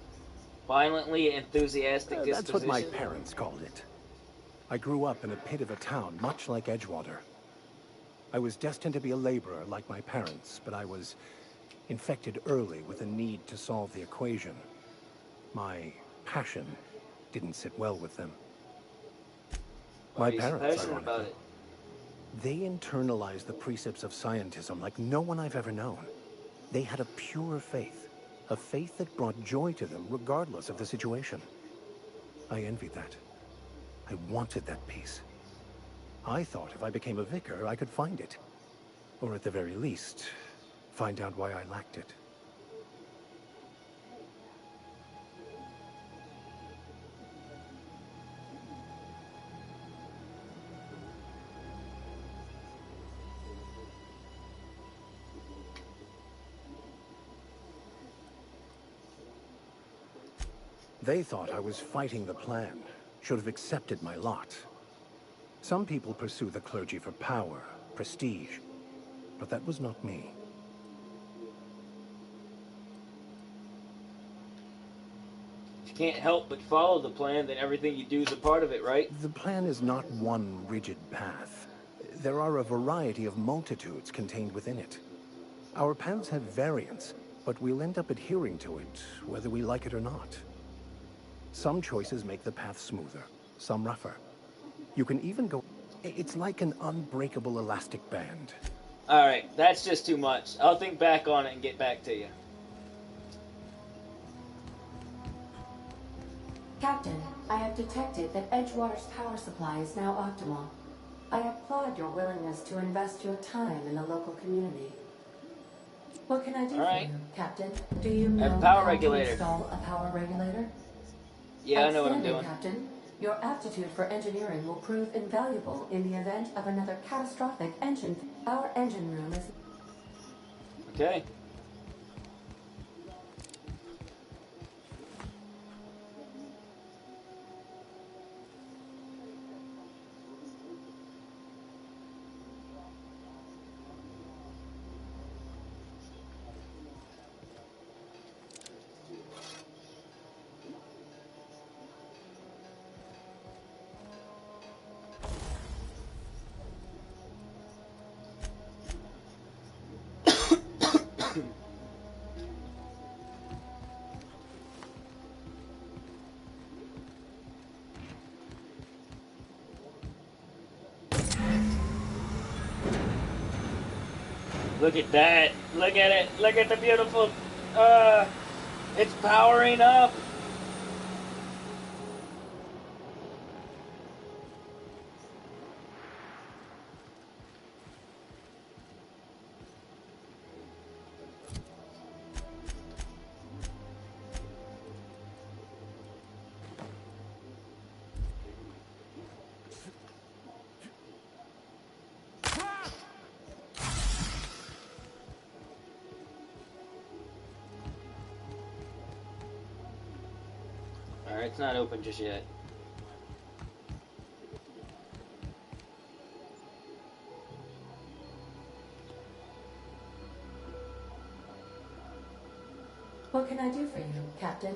Violently enthusiastic disposition? That's what my parents called it. I grew up in a pit of a town, much like Edgewater. I was destined to be a laborer like my parents, but I was infected early with a need to solve the equation. My passion didn't sit well with them. My parents, ironically, they internalized the precepts of scientism like no one I've ever known. They had a pure faith, a faith that brought joy to them regardless of the situation. I envied that. I wanted that peace. I thought if I became a vicar, I could find it. Or at the very least, find out why I lacked it. They thought I was fighting the plan, should have accepted my lot. Some people pursue the clergy for power, prestige, but that was not me. If you can't help but follow the plan, then everything you do is a part of it, right? The plan is not one rigid path. There are a variety of multitudes contained within it. Our paths have variance, but we'll end up adhering to it, whether we like it or not. Some choices make the path smoother, some rougher. You can even go... It's like an unbreakable elastic band. Alright, that's just too much. I'll think back on it and get back to you. Captain, I have detected that Edgewater's power supply is now optimal. I applaud your willingness to invest your time in the local community. What can I do for you, Captain? Do you know how to install a power regulator? Yeah, I know what I'm doing. Captain, your aptitude for engineering will prove invaluable in the event of another catastrophic engine. Our engine room is... Okay. Look at that. Look at it. Look at the beautiful... it's powering up. Alright, it's not open just yet. What can I do for you, Captain?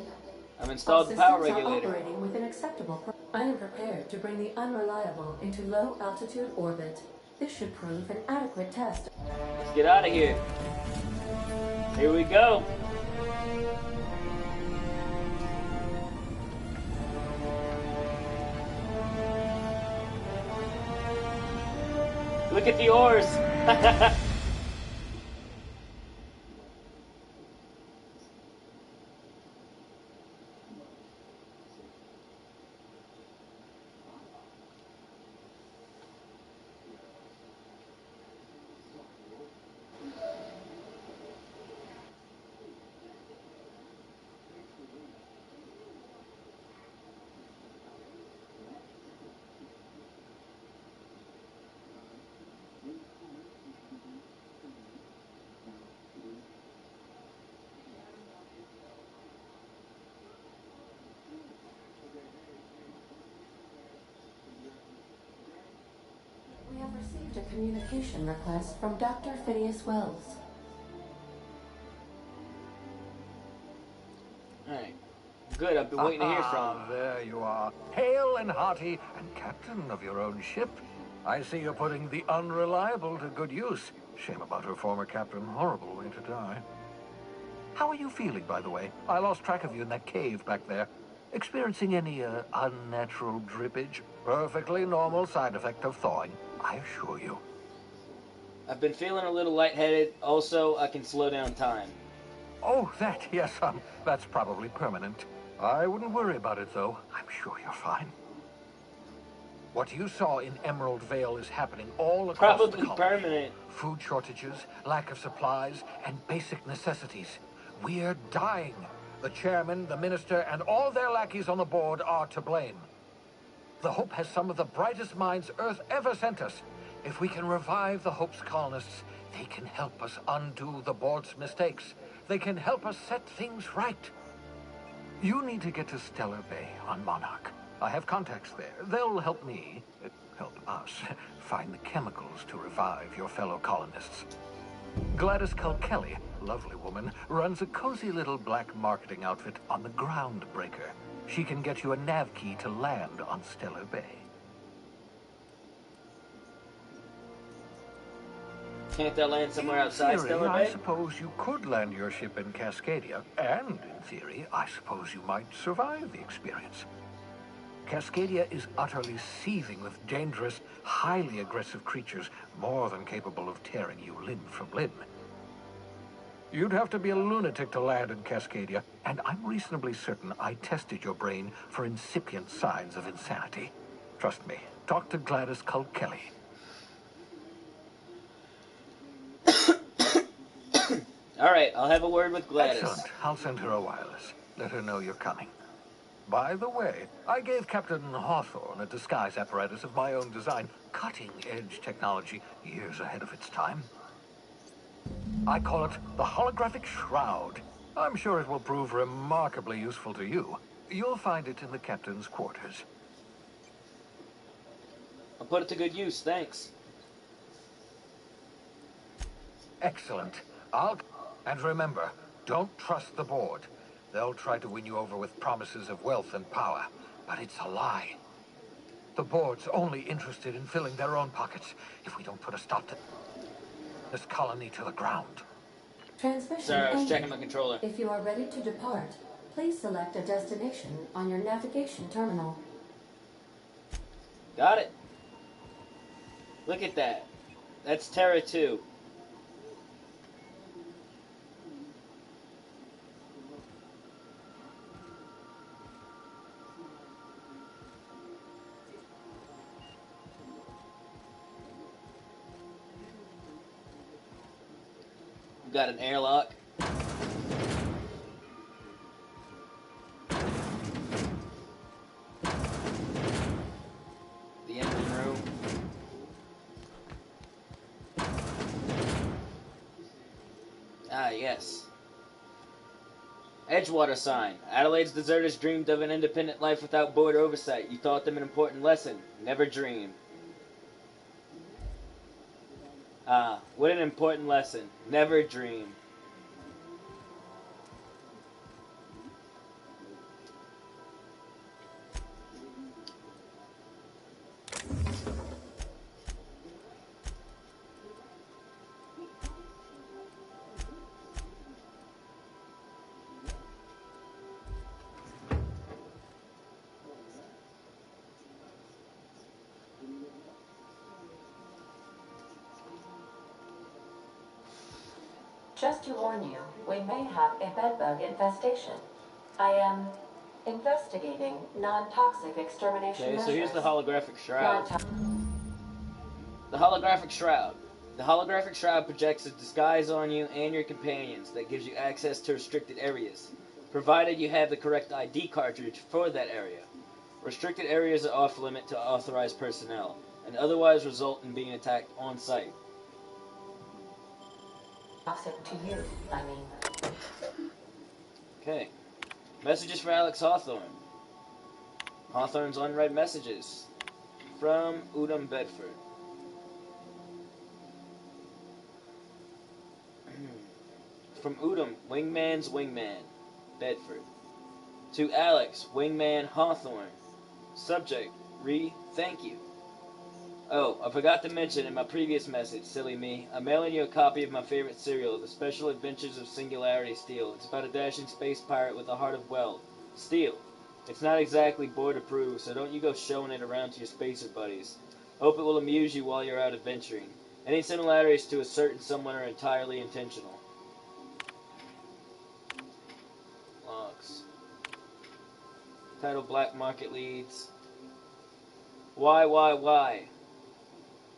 I've installed the power Systems are regulator. operating with an acceptable. I am prepared to bring the unreliable into low altitude orbit. This should prove an adequate test. Let's get out of here. Here we go. Look at the oars. We have received a communication request from Dr. Phineas Wells. Alright. Good, I've been waiting to hear from him. There you are, hale and hearty, and captain of your own ship. I see you're putting the unreliable to good use. Shame about her former captain. Horrible way to die. How are you feeling, by the way? I lost track of you in that cave back there. Experiencing any, unnatural drippage? Perfectly normal side effect of thawing, I assure you. I've been feeling a little lightheaded. Also, I can slow down time. Oh, that, yes, that's probably permanent. I wouldn't worry about it, though. I'm sure you're fine. What you saw in Emerald Vale is happening all across the colony. Probably permanent. Food shortages, lack of supplies, and basic necessities. We're dying. The chairman, the minister, and all their lackeys on the board are to blame. The Hope has some of the brightest minds Earth ever sent us. If we can revive the Hope's colonists, they can help us undo the board's mistakes. They can help us set things right. You need to get to Stellar Bay on Monarch. I have contacts there. They'll help me, help us, find the chemicals to revive your fellow colonists. Gladys Culkelly, lovely woman, runs a cozy little black marketing outfit on the Groundbreaker. She can get you a nav key to land on Stellar Bay. Can't that land somewhere outside Stellar Bay? I suppose you could land your ship in Cascadia, and in theory, I suppose you might survive the experience. Cascadia is utterly seething with dangerous, highly aggressive creatures, more than capable of tearing you limb from limb. You'd have to be a lunatic to land in Cascadia, and I'm reasonably certain I tested your brain for incipient signs of insanity. Trust me, talk to Gladys Culkelly. Alright, I'll have a word with Gladys. Excellent. I'll send her a wireless. Let her know you're coming. By the way, I gave Captain Hawthorne a disguise apparatus of my own design. Cutting-edge technology, years ahead of its time. I call it the Holographic Shroud. I'm sure it will prove remarkably useful to you. You'll find it in the captain's quarters. I'll put it to good use, thanks. Excellent. And remember, don't trust the board. They'll try to win you over with promises of wealth and power, but it's a lie. The board's only interested in filling their own pockets. If we don't put a stop to this colony to the ground. Transmission Sorry, I was ended. checking my controller. If you are ready to depart, please select a destination on your navigation terminal. Got it. Look at that. That's Terra 2. got an airlock. The engine room. Ah, yes. Edgewater sign. Adelaide's deserters dreamed of an independent life without board oversight. You taught them an important lesson. Never dream. Ah, what an important lesson. Never dream. Just to warn you, we may have a bedbug infestation. I am investigating non-toxic extermination Okay, measures. so here's the holographic shroud. The holographic shroud. The holographic shroud projects a disguise on you and your companions that gives you access to restricted areas, provided you have the correct ID cartridge for that area. Restricted areas are off-limit to authorized personnel, and otherwise result in being attacked on-site. Toxic to you, I mean. Okay. Messages for Alex Hawthorne. Hawthorne's unread messages. From Udom Bedford. From Udom, Wingman's Wingman, Bedford. To Alex, Wingman Hawthorne. Subject, thank you. Oh, I forgot to mention in my previous message, silly me, I'm mailing you a copy of my favorite serial, The Special Adventures of Singularity Steel. It's about a dashing space pirate with a heart of weld. Steel. It's not exactly board approved, so don't you go showing it around to your spacer buddies. Hope it will amuse you while you're out adventuring. Any similarities to a certain someone are entirely intentional. Logs. Title Black Market Leads. Why?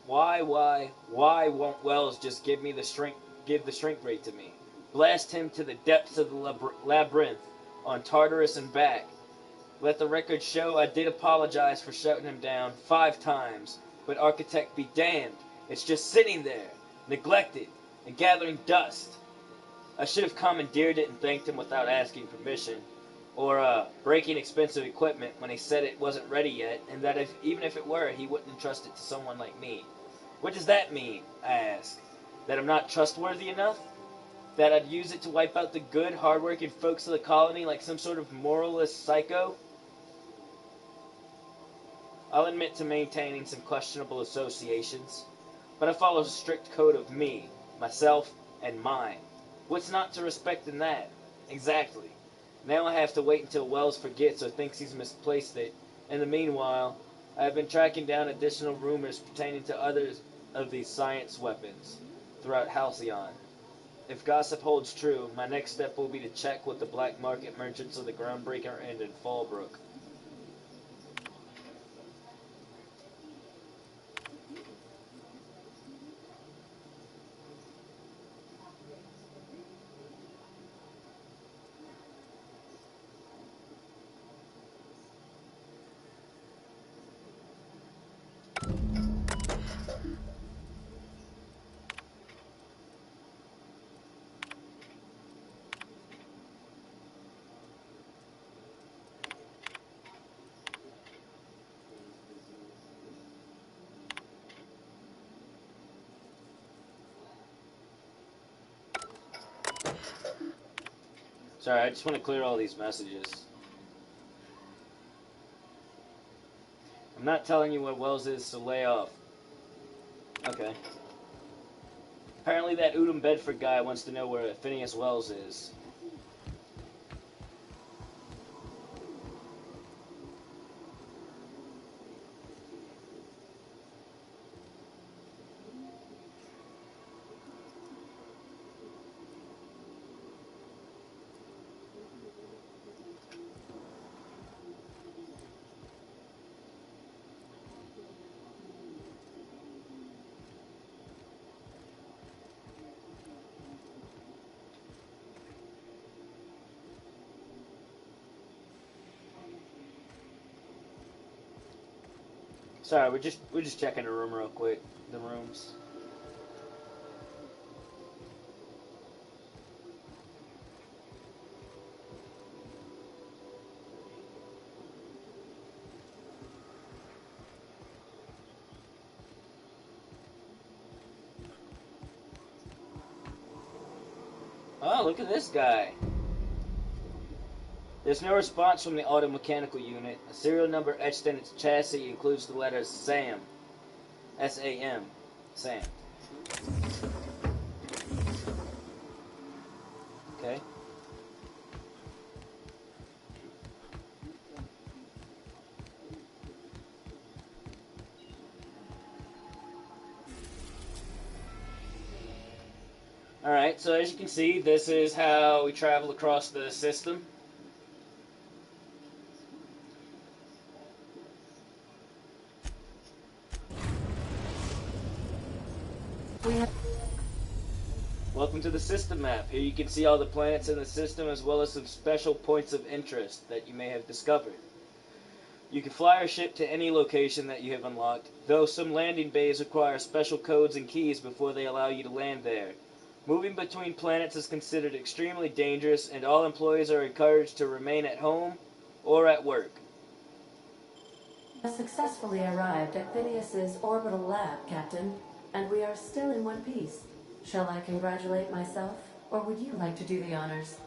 Why won't Wells just give the shrink rate to me? Blast him to the depths of the labyrinth on Tartarus and back. Let the record show I did apologize for shutting him down 5 times, but Architect be damned, it's just sitting there, neglected, and gathering dust. I should have commandeered it and thanked him without asking permission, or breaking expensive equipment when he said it wasn't ready yet, and that even if it were, he wouldn't entrust it to someone like me. What does that mean, I ask? That I'm not trustworthy enough? That I'd use it to wipe out the good, hard-working folks of the colony like some sort of moralist psycho? I'll admit to maintaining some questionable associations, but I follow a strict code of me, myself, and mine. What's not to respect in that? Exactly. Now I have to wait until Wells forgets or thinks he's misplaced it. In the meanwhile, I have been tracking down additional rumors pertaining to others of these science weapons throughout Halcyon. If gossip holds true, my next step will be to check with the black market merchants of the Groundbreaker End in Fallbrook. Sorry, I just want to clear all these messages. I'm not telling you what Wells is, so lay off. Okay. Apparently that Udom Bedford guy wants to know where Phineas Wells is. Sorry, we're just checking the room real quick. The rooms. Oh, look at this guy. There's no response from the automechanical unit. A serial number etched in its chassis includes the letters SAM. S-A-M. SAM. Okay. Alright, so as you can see, this is how we travel across the system. Welcome to the system map. Here you can see all the planets in the system as well as some special points of interest that you may have discovered. You can fly your ship to any location that you have unlocked, though some landing bays require special codes and keys before they allow you to land there. Moving between planets is considered extremely dangerous, and all employees are encouraged to remain at home or at work. I successfully arrived at Phineas's orbital lab, Captain, and we are still in one piece. Shall I congratulate myself, or would you like to do the honors?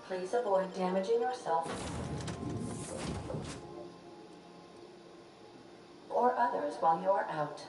Please avoid damaging yourself or others while you are out.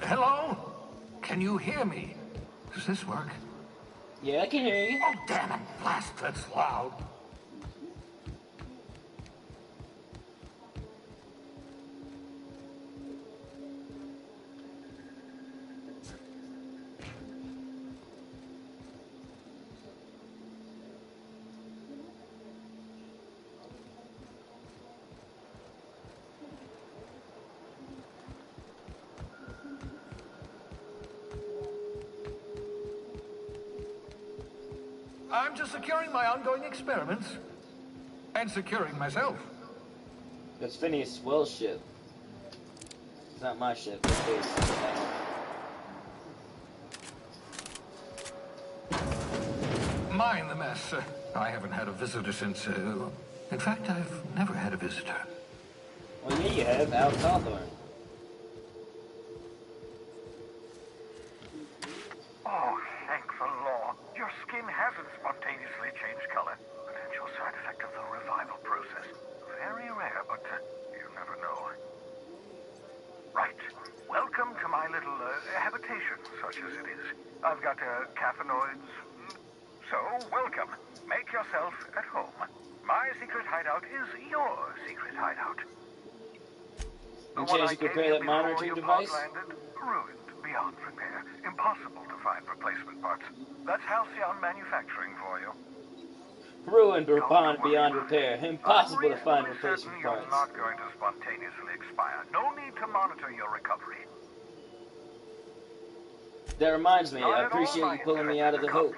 Hello? Can you hear me? Does this work? Yeah, I can hear you. Oh, damn it. Blast, that's loud. I'm just securing my ongoing experiments. And securing myself. That's Phineas Well's ship. It's not my ship. It's his. Mind the mess. I haven't had a visitor since, in fact, I've never had a visitor. Well, yeah, you have. Alex Hawthorne. Oh, thank the law. Your skin hasn't spontaneously changed color. Potential side effect of the revival process. Very rare, but you never know. Right. Welcome to my little habitation, such as it is. I've got caffeinoids. So, welcome. Make yourself at home. My secret hideout is your secret hideout. Any chance you can repair that monitoring device? Landed, ruined beyond repair. Impossible to find replacement parts. That's Halcyon Manufacturing for you. Ruined beyond repair. Impossible to find replacement parts. You're not going to spontaneously expire. No need to monitor your recovery. That reminds me, I appreciate you pulling me out of the hope.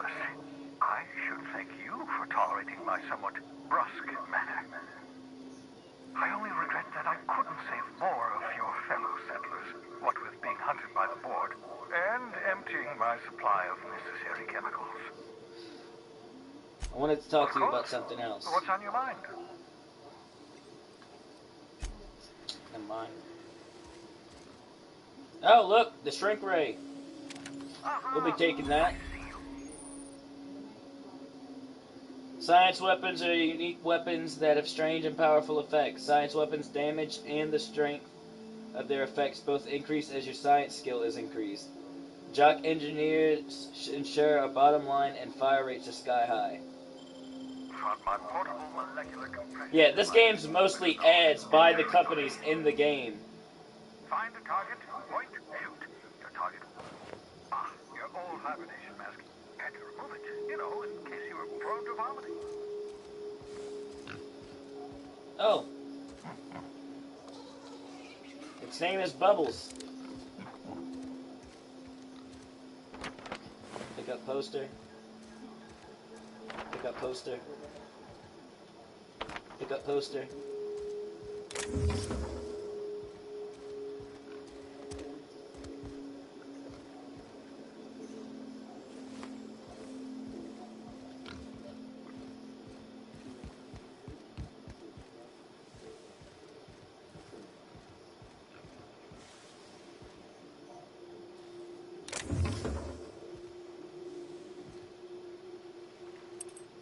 I should thank you for tolerating my somewhat brusque manner. I only regret that I couldn't save more of your fellow settlers, what with being hunted by the board, and emptying my supply of necessary chemicals. I wanted to talk to you about something else. What's on your mind? Never mind. Oh, look, the shrink ray. We'll be taking that. Science weapons are unique weapons that have strange and powerful effects. Science weapons damage and the strength of their effects both increase as your science skill is increased. Jock engineers ensure a bottom line and fire rates are sky high. Yeah, this game's mostly ads by the companies in the game. Find a target, point, shoot. Your target. Ah, your old hibernation mask. Had to remove it, you know, in case you were prone to vomiting. Oh. Its name is Bubbles. Pick up poster. Pick up poster. Pick up poster.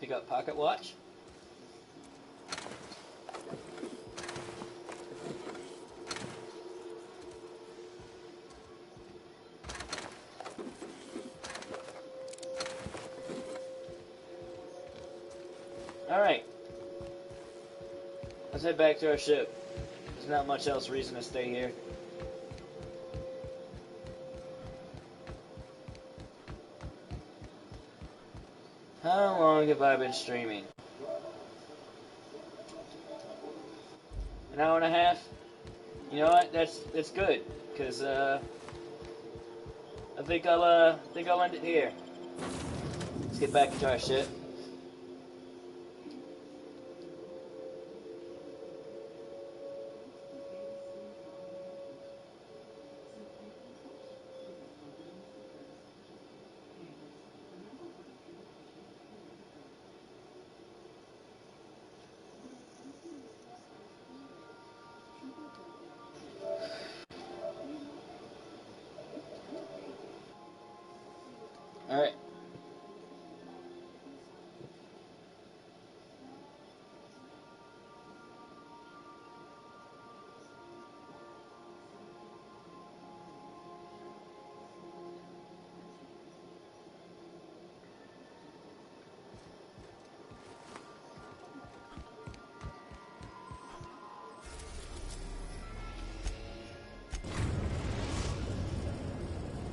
Pick up pocket watch. Alright. Let's head back to our ship. There's not much else reason to stay here. How long have I been streaming? An hour and a half? You know what? That's good, cause I think I'll end it here. Let's get back into our ship. Alright.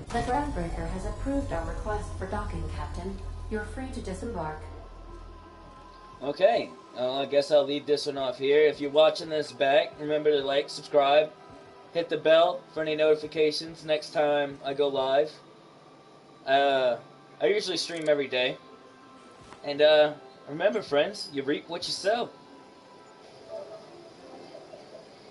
The groundbreaker has approved our request for docking, Captain. You're free to disembark. Okay, I guess I'll leave this one off here. If you're watching this back, remember to like, subscribe, hit the bell for any notifications next time I go live. I usually stream every day. And remember, friends, you reap what you sow.